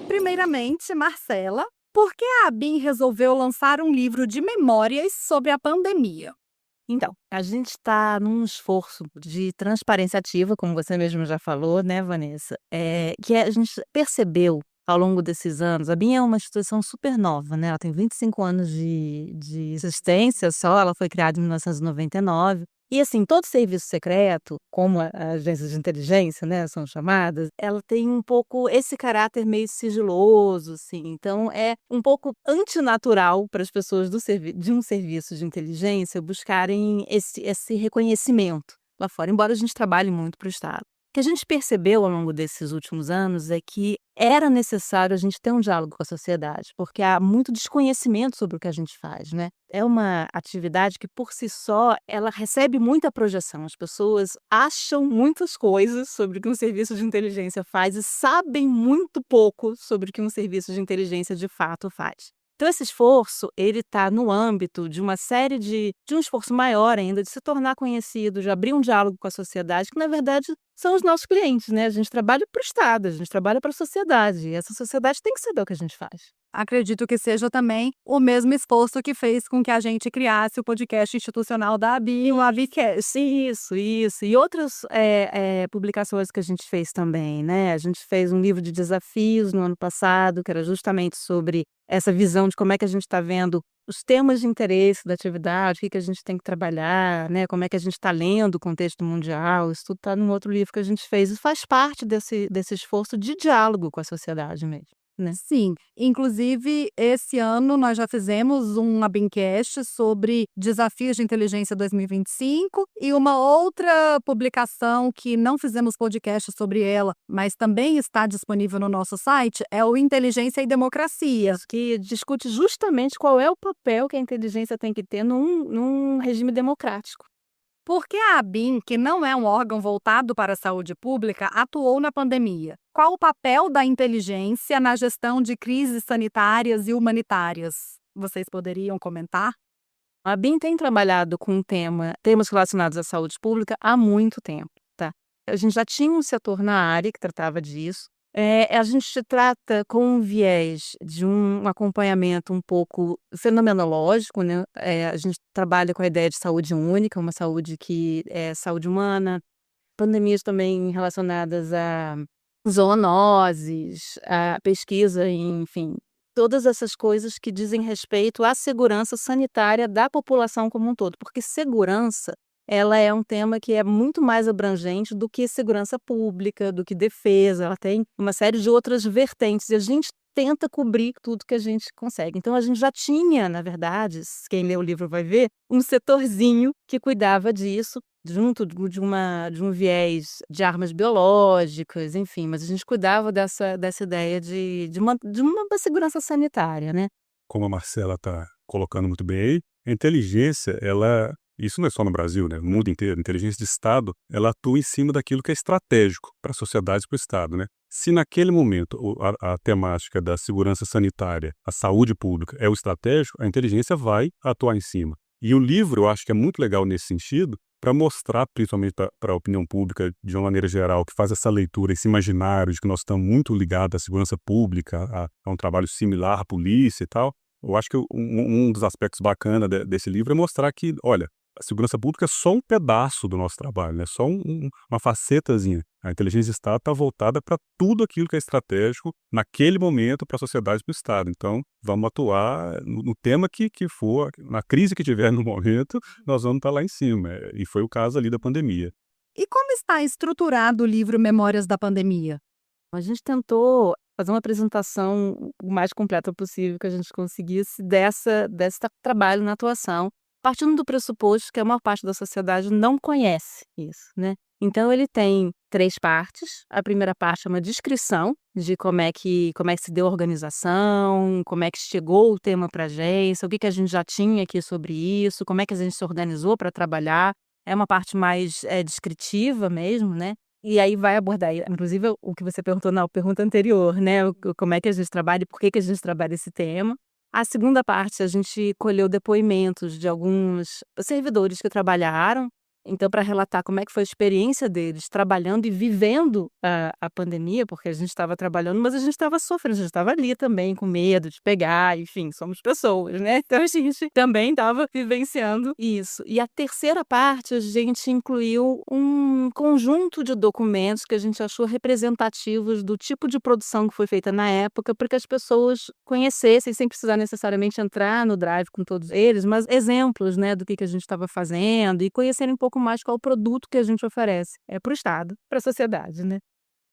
Primeiramente, Marcela, por que a ABIN resolveu lançar um livro de memórias sobre a pandemia? Então, a gente está num esforço de transparência ativa, como você mesmo já falou, né, Vanessa? Que a gente percebeu ao longo desses anos. A ABIN é uma instituição super nova, né? Ela tem 25 anos de existência só, ela foi criada em 1999. E assim, todo serviço secreto, como a agência de inteligência, né, são chamadas, ela tem um pouco esse caráter meio sigiloso, assim. Então, é um pouco antinatural para as pessoas de um serviço de inteligência buscarem esse reconhecimento lá fora, embora a gente trabalhe muito para o Estado. O que a gente percebeu ao longo desses últimos anos é que era necessário a gente ter um diálogo com a sociedade, porque há muito desconhecimento sobre o que a gente faz, né? É uma atividade que, por si só, ela recebe muita projeção. As pessoas acham muitas coisas sobre o que um serviço de inteligência faz e sabem muito pouco sobre o que um serviço de inteligência de fato faz. Então, esse esforço, ele está no âmbito de uma série de um esforço maior ainda, de se tornar conhecido, de abrir um diálogo com a sociedade, que, na verdade, são os nossos clientes, né? A gente trabalha para o Estado, a gente trabalha para a sociedade, e essa sociedade tem que saber o que a gente faz. Acredito que seja também o mesmo esforço que fez com que a gente criasse o podcast institucional da ABIN, o ABICast. Isso. E outras publicações que a gente fez também, né? A gente fez um livro de desafios no ano passado, que era justamente sobre essa visão de como é que a gente está vendo os temas de interesse da atividade, o que a gente tem que trabalhar, né? Como é que a gente está lendo o contexto mundial. Isso tudo está num outro livro que a gente fez e faz parte desse esforço de diálogo com a sociedade mesmo. Né? Sim, inclusive esse ano nós já fizemos um ABINcast sobre desafios de inteligência 2025 e uma outra publicação que não fizemos podcast sobre ela, mas também está disponível no nosso site, é o Inteligência e Democracia, que discute justamente qual é o papel que a inteligência tem que ter num regime democrático. Por que a ABIN, que não é um órgão voltado para a saúde pública, atuou na pandemia? Qual o papel da inteligência na gestão de crises sanitárias e humanitárias? Vocês poderiam comentar? A ABIN tem trabalhado com temas relacionados à saúde pública há muito tempo, tá? A gente já tinha um setor na área que tratava disso. A gente trata com um viés de um acompanhamento um pouco fenomenológico, né? A gente trabalha com a ideia de saúde única, uma saúde que é saúde humana, pandemias também relacionadas a zoonoses, a pesquisa, enfim, todas essas coisas que dizem respeito à segurança sanitária da população como um todo, porque segurança ela é um tema que é muito mais abrangente do que segurança pública, do que defesa. Ela tem uma série de outras vertentes e a gente tenta cobrir tudo que a gente consegue. Então, a gente já tinha, na verdade, quem lê o livro vai ver, um setorzinho que cuidava disso, junto de um viés de armas biológicas, enfim. Mas a gente cuidava dessa ideia de uma segurança sanitária, né? Como a Marcela está colocando muito bem aí, a inteligência, isso não é só no Brasil, né? No mundo inteiro. A inteligência de Estado, ela atua em cima daquilo que é estratégico para a sociedade e para o Estado, né? Se naquele momento a temática da segurança sanitária, a saúde pública é o estratégico, a inteligência vai atuar em cima. E o livro, eu acho que é muito legal nesse sentido, para mostrar, principalmente para a opinião pública, de uma maneira geral, que faz essa leitura, esse imaginário de que nós estamos muito ligados à segurança pública, a um trabalho similar à polícia e tal. Eu acho que um dos aspectos bacanas desse livro é mostrar que, olha, a segurança pública é só um pedaço do nosso trabalho, né? Só uma facetazinha. A inteligência de Estado está voltada para tudo aquilo que é estratégico naquele momento para a sociedade e para o Estado. Então, vamos atuar no tema que for, na crise que tiver no momento, nós vamos estar lá em cima. E foi o caso ali da pandemia. E como está estruturado o livro Memórias da Pandemia? A gente tentou fazer uma apresentação o mais completa possível que a gente conseguisse desse trabalho na atuação, partindo do pressuposto que a maior parte da sociedade não conhece isso, né? Então ele tem 3 partes. A primeira parte é uma descrição de como é que se deu a organização, como é que chegou o tema para a agência, o que a gente já tinha aqui sobre isso, como é que a gente se organizou para trabalhar. É uma parte mais descritiva mesmo, né? E aí vai abordar, inclusive, o que você perguntou na pergunta anterior, né? Como é que a gente trabalha e por que a gente trabalha esse tema. A segunda parte, a gente colheu depoimentos de alguns servidores que trabalharam, então, para relatar como é que foi a experiência deles trabalhando e vivendo a pandemia, porque a gente estava trabalhando, mas a gente estava sofrendo, a gente estava ali também com medo de pegar, enfim, somos pessoas, né? Então, a gente também estava vivenciando isso. E a terceira parte, a gente incluiu um conjunto de documentos que a gente achou representativos do tipo de produção que foi feita na época, para que as pessoas conhecessem, sem precisar necessariamente entrar no Drive com todos eles, mas exemplos, né, do que a gente estava fazendo e conhecerem um pouco mais qual o produto que a gente oferece para o Estado, para a sociedade, né?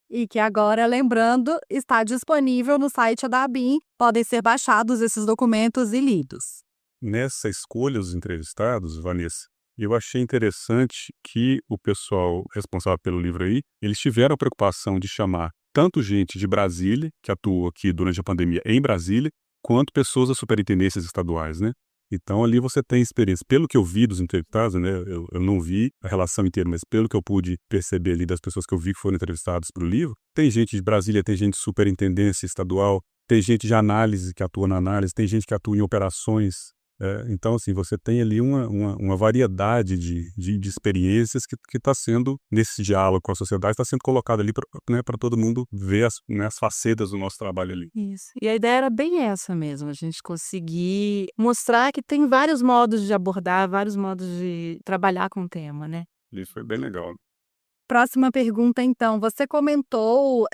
E que agora, lembrando, está disponível no site da ABIN. Podem ser baixados esses documentos e lidos. Nessa escolha dos entrevistados, Vanessa, eu achei interessante que o pessoal responsável pelo livro aí, eles tiveram a preocupação de chamar tanto gente de Brasília, que atuou aqui durante a pandemia em Brasília, quanto pessoas das superintendências estaduais, né? Então, ali você tem experiência. Pelo que eu vi dos entrevistados, né, eu não vi a relação inteira, mas pelo que eu pude perceber ali das pessoas que eu vi que foram entrevistadas para o livro, tem gente de Brasília, tem gente de superintendência estadual, tem gente de análise que atua na análise, tem gente que atua em operações. Então, assim, você tem ali uma variedade de experiências que está sendo, nesse diálogo com a sociedade, está sendo colocado ali para todo mundo ver as facetas do nosso trabalho ali. Isso. E a ideia era bem essa mesmo, a gente conseguir mostrar que tem vários modos de abordar, vários modos de trabalhar com o tema, né? Isso foi bem legal. Próxima pergunta, então. Você comentou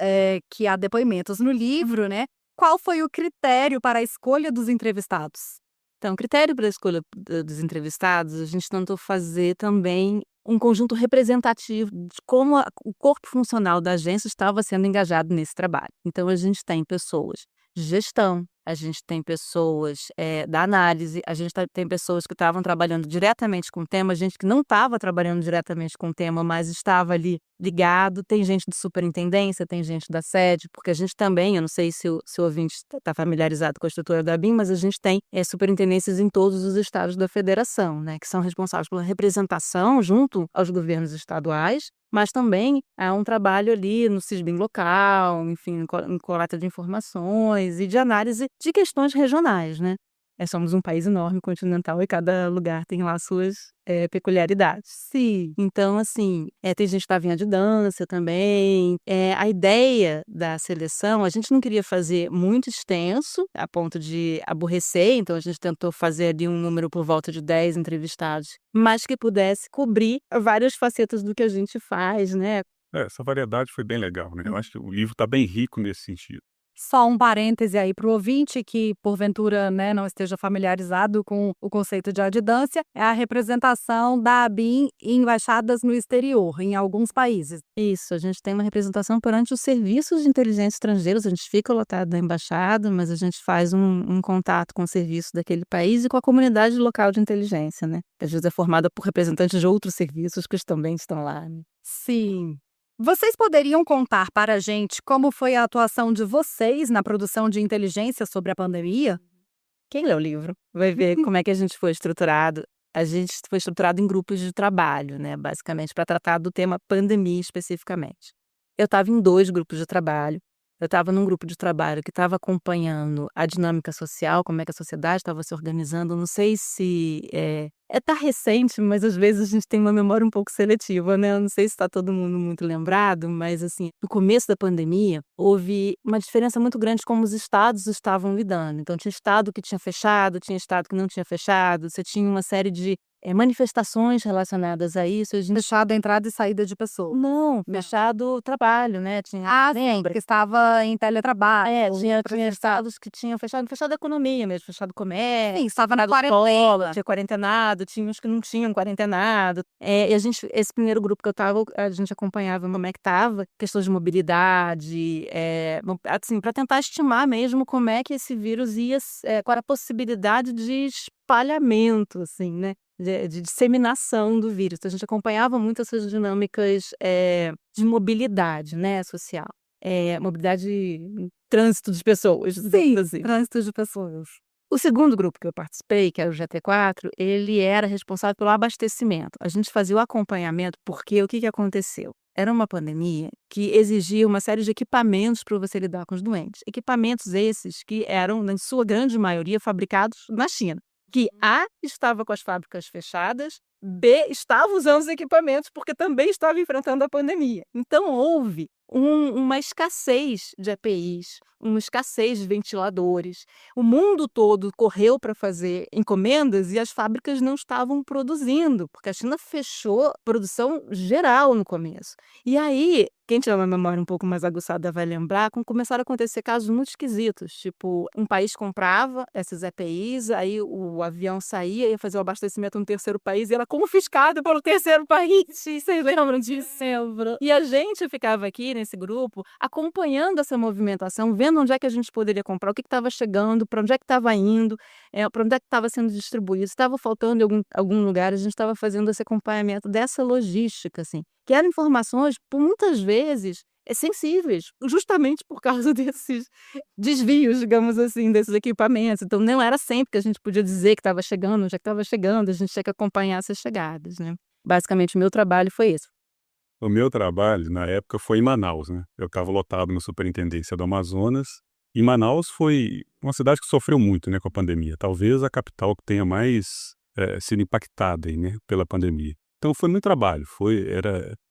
que há depoimentos no livro, né? Qual foi o critério para a escolha dos entrevistados? Então, o critério para a escolha dos entrevistados, a gente tentou fazer também um conjunto representativo de como o corpo funcional da agência estava sendo engajado nesse trabalho. Então, a gente tem pessoas de gestão, a gente tem pessoas da análise, a gente tem pessoas que estavam trabalhando diretamente com o tema, gente que não estava trabalhando diretamente com o tema, mas estava ali ligado, tem gente de superintendência, tem gente da sede, porque a gente também, eu não sei se o ouvinte está familiarizado com a estrutura da ABIN, mas a gente tem superintendências em todos os estados da federação, né, que são responsáveis pela representação junto aos governos estaduais, mas também há um trabalho ali no SISBIN local, enfim, em coleta de informações e de análise de questões regionais, né? Somos um país enorme, continental, e cada lugar tem lá suas peculiaridades. Sim. Então, assim, tem gente que estava em adjudância também. A ideia da seleção, a gente não queria fazer muito extenso, a ponto de aborrecer, então a gente tentou fazer ali um número por volta de 10 entrevistados, mas que pudesse cobrir várias facetas do que a gente faz, né? Essa variedade foi bem legal, né? Eu acho que o livro está bem rico nesse sentido. Só um parêntese aí para o ouvinte que, porventura, né, não esteja familiarizado com o conceito de adjudância, é a representação da ABIN em embaixadas no exterior, em alguns países. Isso, a gente tem uma representação perante os serviços de inteligência estrangeiros, a gente fica lotado da embaixada, mas a gente faz um contato com o serviço daquele país e com a comunidade local de inteligência, né? Às vezes é formada por representantes de outros serviços que também estão lá, né? Sim. Vocês poderiam contar para a gente como foi a atuação de vocês na produção de inteligência sobre a pandemia? Quem lê o livro vai ver como é que a gente foi estruturado. A gente foi estruturado em grupos de trabalho, né, basicamente, para tratar do tema pandemia especificamente. Eu estava em 2 grupos de trabalho. Eu estava num grupo de trabalho que estava acompanhando a dinâmica social, como é que a sociedade estava se organizando. Não sei se tá recente, mas às vezes a gente tem uma memória um pouco seletiva, né? Eu não sei se está todo mundo muito lembrado, mas assim, no começo da pandemia, houve uma diferença muito grande como os estados estavam lidando. Então, tinha estado que tinha fechado, tinha estado que não tinha fechado, você tinha uma série de manifestações relacionadas a isso. Fechado a entrada e saída de pessoas? Não, fechado o trabalho, né? Lembra? Que estava em teletrabalho. Tinha estados que tinham fechado a economia mesmo, fechado o comércio. Sim, estava na quarentena. Tinha quarentenado, tinha uns que não tinham quarentenado. E esse primeiro grupo que eu estava, a gente acompanhava como é que estava, questões de mobilidade, assim, para tentar estimar mesmo como é que esse vírus ia, qual era a possibilidade de espalhamento, assim, né? de disseminação do vírus. Então, a gente acompanhava muito essas dinâmicas de mobilidade, né, social. Mobilidade, trânsito de pessoas. Sim, Assim. trânsito de pessoas. O segundo grupo que eu participei, que era o GT4, ele era responsável pelo abastecimento. A gente fazia o acompanhamento porque o que aconteceu? Era uma pandemia que exigia uma série de equipamentos para você lidar com os doentes. Equipamentos esses que eram, na sua grande maioria, fabricados na China. Que A estava com as fábricas fechadas, B estava usando os equipamentos porque também estava enfrentando a pandemia. Então houve uma escassez de EPIs, uma escassez de ventiladores. O mundo todo correu para fazer encomendas e as fábricas não estavam produzindo, porque a China fechou produção geral no começo. E aí, quem tiver uma memória um pouco mais aguçada vai lembrar, começaram a acontecer casos muito esquisitos, tipo, um país comprava esses EPIs, aí o avião saía, ia fazer o abastecimento no terceiro país e era confiscado pelo terceiro país. Vocês lembram disso? Lembro. E a gente ficava aqui nesse grupo acompanhando essa movimentação, vendo onde é que a gente poderia comprar, o que estava chegando, para onde é que estava indo, para onde é que estava sendo distribuído, se estava faltando em algum lugar, a gente estava fazendo esse acompanhamento dessa logística, assim, que eram informações, muitas vezes, sensíveis, justamente por causa desses desvios, digamos assim, desses equipamentos. Então, não era sempre que a gente podia dizer que estava chegando, onde é que estava chegando, a gente tinha que acompanhar essas chegadas, né? Basicamente, o meu trabalho foi esse. O meu trabalho, na época, foi em Manaus, né? Eu estava lotado na Superintendência do Amazonas. E Manaus foi uma cidade que sofreu muito, né, com a pandemia. Talvez a capital que tenha mais sido impactada aí, né, pela pandemia. Então foi muito trabalho.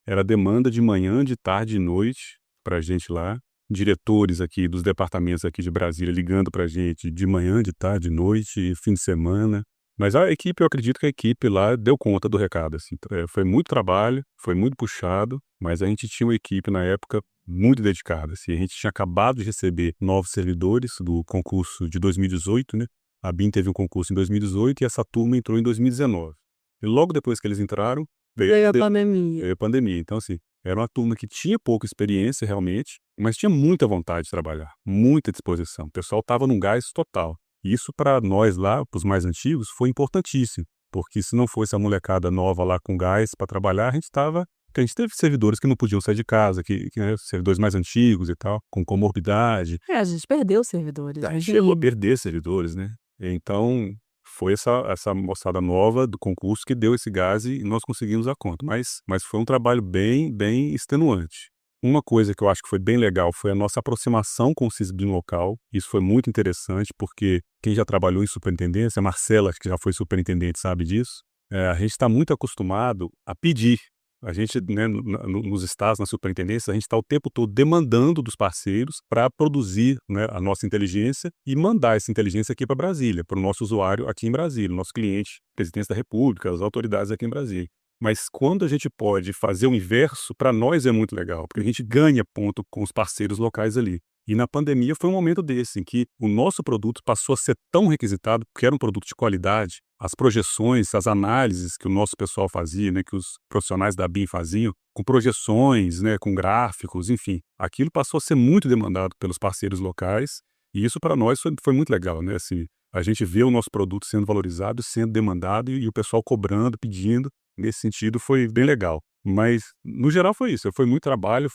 Era demanda de manhã, de tarde e noite para a gente lá. Diretores aqui dos departamentos aqui de Brasília ligando para a gente de manhã, de tarde, de noite, fim de semana. Mas a equipe, eu acredito que a equipe lá deu conta do recado, assim. Foi muito trabalho, foi muito puxado, mas a gente tinha uma equipe na época muito dedicada, assim. A gente tinha acabado de receber novos servidores do concurso de 2018, né? A BIM teve um concurso em 2018 e essa turma entrou em 2019. E logo depois que eles entraram, veio a pandemia. Veio a pandemia. Então, assim, era uma turma que tinha pouca experiência realmente, mas tinha muita vontade de trabalhar, muita disposição. O pessoal estava num gás total. Isso para nós lá, para os mais antigos, foi importantíssimo, porque se não fosse a molecada nova lá com gás para trabalhar, a gente teve servidores que não podiam sair de casa, né, servidores mais antigos e tal, com comorbidade. A gente perdeu servidores. A gente chegou a perder servidores, né? Então, foi essa moçada nova do concurso que deu esse gás e nós conseguimos a conta. Mas foi um trabalho bem, bem extenuante. Uma coisa que eu acho que foi bem legal foi a nossa aproximação com o CISBIM local. Isso foi muito interessante, porque quem já trabalhou em superintendência, a Marcela, que já foi superintendente, sabe disso. A gente está muito acostumado a pedir. A gente, né, nos estados, na superintendência, a gente está o tempo todo demandando dos parceiros para produzir, né, a nossa inteligência e mandar essa inteligência aqui para Brasília, para o nosso usuário aqui em Brasília, nosso cliente, presidência da República, as autoridades aqui em Brasília. Mas quando a gente pode fazer o inverso, para nós é muito legal, porque a gente ganha ponto com os parceiros locais ali. E na pandemia foi um momento desse, em que o nosso produto passou a ser tão requisitado, porque era um produto de qualidade. As projeções, as análises que o nosso pessoal fazia, né, que os profissionais da BIM faziam, com projeções, né, com gráficos, enfim. Aquilo passou a ser muito demandado pelos parceiros locais, e isso para nós foi muito legal, né? Assim, a gente vê o nosso produto sendo valorizado, sendo demandado, e o pessoal cobrando, pedindo. Nesse sentido, foi bem legal. Mas, no geral, foi isso. Foi muito trabalho,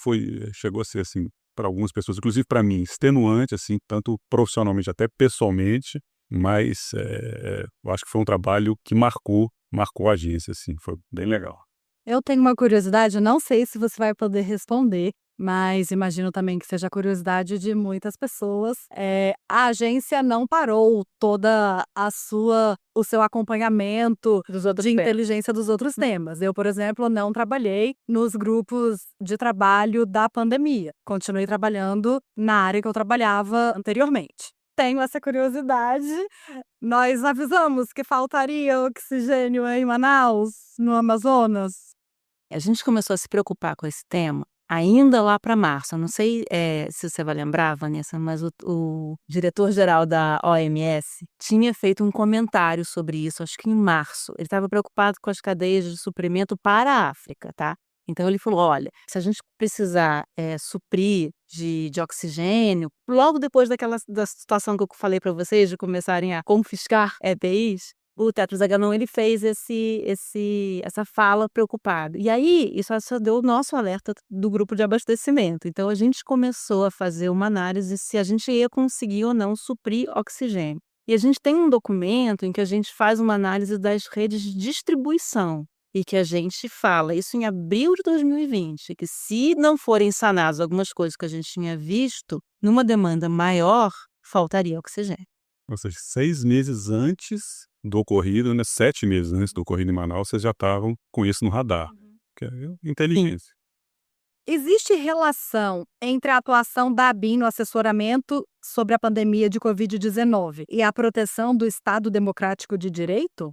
chegou a ser, assim, para algumas pessoas, inclusive para mim, extenuante, assim, tanto profissionalmente até pessoalmente, mas eu acho que foi um trabalho que marcou a agência, assim, foi bem legal. Eu tenho uma curiosidade, não sei se você vai poder responder, mas imagino também que seja a curiosidade de muitas pessoas. A agência não parou toda o seu acompanhamento de inteligência dos outros temas. Eu, por exemplo, não trabalhei nos grupos de trabalho da pandemia. Continuei trabalhando na área que eu trabalhava anteriormente. Tenho essa curiosidade. Nós avisamos que faltaria oxigênio em Manaus, no Amazonas. A gente começou a se preocupar com esse tema ainda lá para março. Eu não sei se você vai lembrar, Vanessa, mas o diretor-geral da OMS tinha feito um comentário sobre isso, acho que em março. Ele estava preocupado com as cadeias de suprimento para a África, tá? Então ele falou, olha, se a gente precisar suprir de oxigênio, logo depois da situação que eu falei para vocês, de começarem a confiscar EPIs, o Tedros Adhanom ele fez essa fala preocupado. E aí, isso acendeu o nosso alerta do grupo de abastecimento. Então, a gente começou a fazer uma análise se a gente ia conseguir ou não suprir oxigênio. E a gente tem um documento em que a gente faz uma análise das redes de distribuição e que a gente fala, isso em abril de 2020, que se não forem sanadas algumas coisas que a gente tinha visto, numa demanda maior, faltaria oxigênio. Ou seja, 6 meses antes do ocorrido, né, 7 meses antes do ocorrido em Manaus, vocês já estavam com isso no radar, que é inteligência. Existe relação entre a atuação da ABIN no assessoramento sobre a pandemia de Covid-19 e a proteção do Estado Democrático de Direito?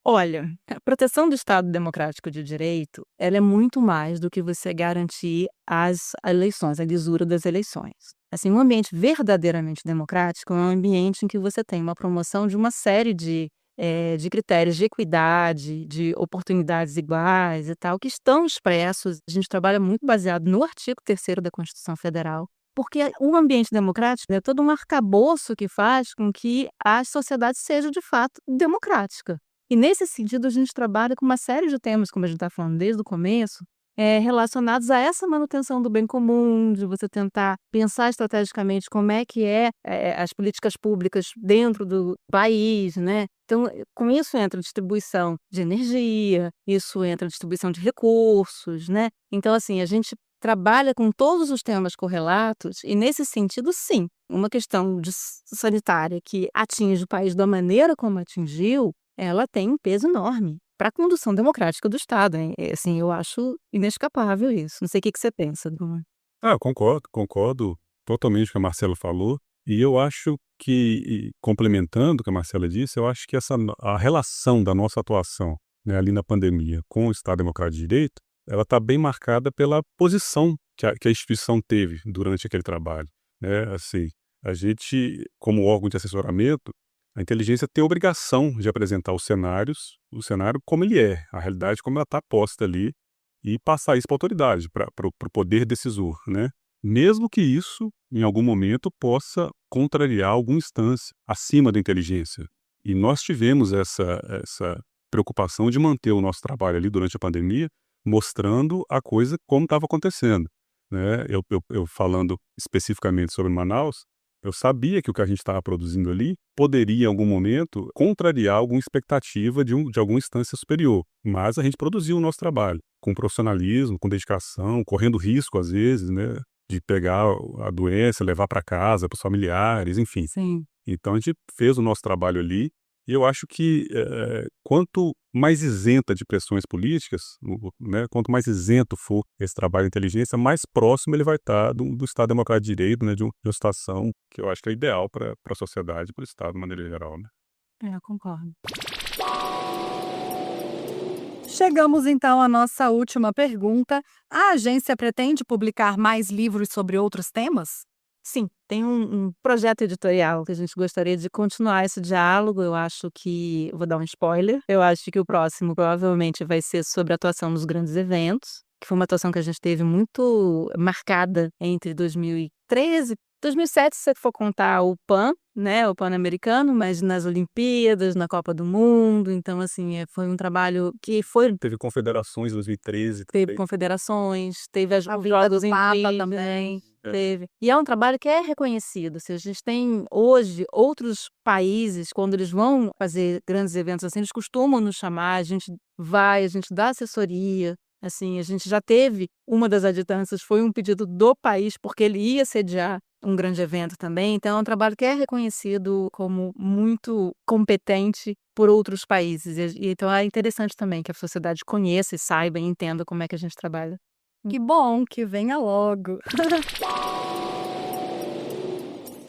Olha, a proteção do Estado Democrático de Direito, ela é muito mais do que você garantir as eleições, a lisura das eleições. Assim, um ambiente verdadeiramente democrático é um ambiente em que você tem uma promoção de uma série de critérios de equidade, de oportunidades iguais e tal, que estão expressos. A gente trabalha muito baseado no artigo 3º da Constituição Federal, porque o ambiente democrático é todo um arcabouço que faz com que a sociedade seja, de fato, democrática. E, nesse sentido, a gente trabalha com uma série de temas, como a gente está falando desde o começo, relacionados a essa manutenção do bem comum, de você tentar pensar estrategicamente como é que as políticas públicas dentro do país, né? Então, com isso entra a distribuição de energia, isso entra a distribuição de recursos, né? Então, assim, a gente trabalha com todos os temas correlatos e, nesse sentido, sim, uma questão sanitária que atinge o país da maneira como atingiu, ela tem um peso enorme para a condução democrática do Estado. Assim, eu acho inescapável isso. Não sei o que você pensa, Bruno. Concordo totalmente com o que a Marcela falou. E eu acho que, complementando o que a Marcela disse, eu acho que a relação da nossa atuação, né, ali na pandemia com o Estado Democrático de Direito, ela está bem marcada pela posição que a instituição teve durante aquele trabalho, né? Assim, a gente, como órgão de assessoramento, a inteligência tem a obrigação de apresentar o cenário como ele é, a realidade como ela está posta ali, e passar isso para a autoridade, para o poder decisor, né? Mesmo que isso, em algum momento, possa contrariar alguma instância acima da inteligência. E nós tivemos essa preocupação de manter o nosso trabalho ali durante a pandemia, mostrando a coisa como estava acontecendo, né? Eu falando especificamente sobre Manaus, eu sabia que o que a gente estava produzindo ali poderia, em algum momento, contrariar alguma expectativa de alguma instância superior. Mas a gente produziu o nosso trabalho com profissionalismo, com dedicação, correndo risco, às vezes, né, de pegar a doença, levar para casa, para os familiares, enfim. Sim. Então, a gente fez o nosso trabalho ali. E eu acho que quanto mais isenta de pressões políticas, né, quanto mais isento for esse trabalho de inteligência, mais próximo ele vai estar do Estado Democrático de Direito, né, de uma situação que eu acho que é ideal para a sociedade e para o Estado de maneira geral. Né? Eu concordo. Chegamos então à nossa última pergunta. A agência pretende publicar mais livros sobre outros temas? Sim, tem um projeto editorial que a gente gostaria de continuar esse diálogo. Eu acho que, vou dar um spoiler, eu acho que o próximo provavelmente vai ser sobre a atuação nos grandes eventos, que foi uma atuação que a gente teve muito marcada entre 2013 2007, se você for contar o PAN, né, o Pan-Americano, mas nas Olimpíadas, na Copa do Mundo. Então, assim, foi um trabalho que foi... Teve confederações em 2013. Teve confederações, teve as Jogos em Papa também. Teve. E é um trabalho que é reconhecido. Assim, a gente tem hoje outros países, quando eles vão fazer grandes eventos assim, eles costumam nos chamar, a gente vai, a gente dá assessoria. Assim, a gente já teve, uma das adjutâncias foi um pedido do país, porque ele ia sediar um grande evento também. Então, é um trabalho que é reconhecido como muito competente por outros países. E então, é interessante também que a sociedade conheça e saiba e entenda como é que a gente trabalha. Que bom, que venha logo.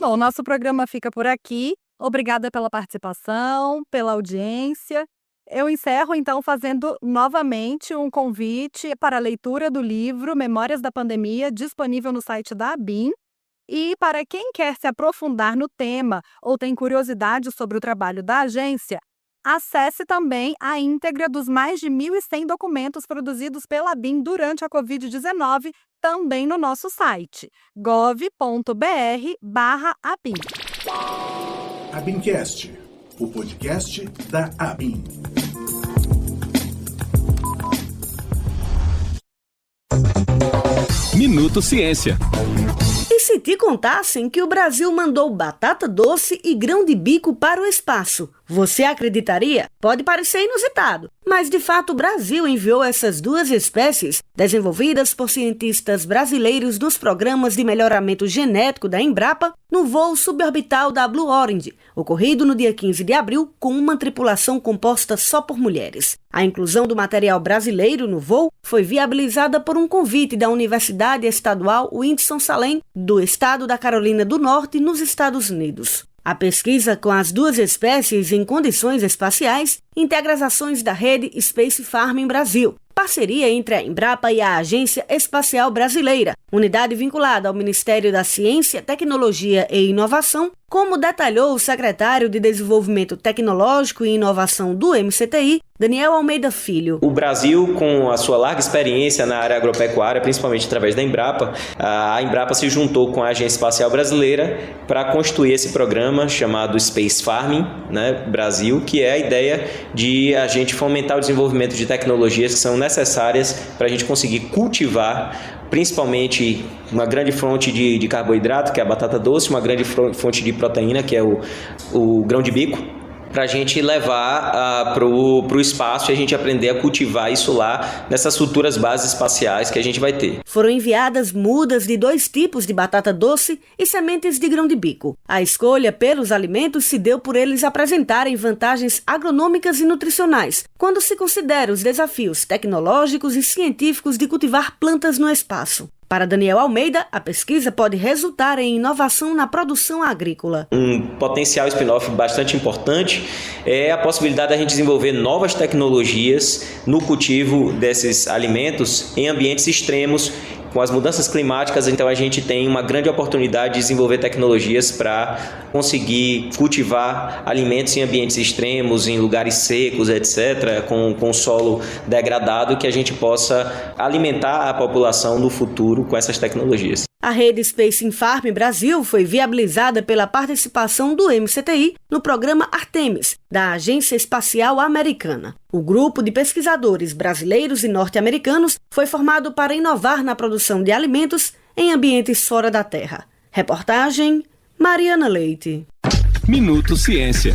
Bom, nosso programa fica por aqui. Obrigada pela participação, pela audiência. Eu encerro, então, fazendo novamente um convite para a leitura do livro Memórias da Pandemia, disponível no site da ABIN. E para quem quer se aprofundar no tema ou tem curiosidade sobre o trabalho da agência, acesse também a íntegra dos mais de 1.100 documentos produzidos pela ABIN durante a Covid-19, também no nosso site, gov.br/ABIN. ABINcast, o podcast da ABIN. Minuto Ciência. E se te contassem que o Brasil mandou batata doce e grão de bico para o espaço, você acreditaria? Pode parecer inusitado, mas de fato o Brasil enviou essas duas espécies, desenvolvidas por cientistas brasileiros nos programas de melhoramento genético da Embrapa, no voo suborbital da Blue Origin, ocorrido no dia 15 de abril com uma tripulação composta só por mulheres. A inclusão do material brasileiro no voo foi viabilizada por um convite da Universidade Estadual Winston-Salem, do estado da Carolina do Norte, nos Estados Unidos. A pesquisa com as duas espécies em condições espaciais integra as ações da rede Space Farm Brasil, parceria entre a Embrapa e a Agência Espacial Brasileira, unidade vinculada ao Ministério da Ciência, Tecnologia e Inovação, como detalhou o secretário de Desenvolvimento Tecnológico e Inovação do MCTI, Daniel Almeida Filho. O Brasil, com a sua larga experiência na área agropecuária, principalmente através da Embrapa, a Embrapa se juntou com a Agência Espacial Brasileira para construir esse programa chamado Space Farming, Brasil, que é a ideia de a gente fomentar o desenvolvimento de tecnologias que são necessárias para a gente conseguir cultivar principalmente uma grande fonte de carboidrato, que é a batata doce, uma grande fonte de proteína, que é o grão de bico, para a gente levar para o espaço e a gente aprender a cultivar isso lá nessas futuras bases espaciais que a gente vai ter. Foram enviadas mudas de 2 tipos de batata doce e sementes de grão de bico. A escolha pelos alimentos se deu por eles apresentarem vantagens agronômicas e nutricionais, quando se considera os desafios tecnológicos e científicos de cultivar plantas no espaço. Para Daniel Almeida, a pesquisa pode resultar em inovação na produção agrícola. Um potencial spin-off bastante importante é a possibilidade da gente desenvolver novas tecnologias no cultivo desses alimentos em ambientes extremos. Com as mudanças climáticas, então a gente tem uma grande oportunidade de desenvolver tecnologias para conseguir cultivar alimentos em ambientes extremos, em lugares secos, etc., com solo degradado, que a gente possa alimentar a população no futuro com essas tecnologias. A rede Space Farm Brasil foi viabilizada pela participação do MCTI no programa Artemis, da Agência Espacial Americana. O grupo de pesquisadores brasileiros e norte-americanos foi formado para inovar na produção de alimentos em ambientes fora da Terra. Reportagem Mariana Leite. Minuto Ciência.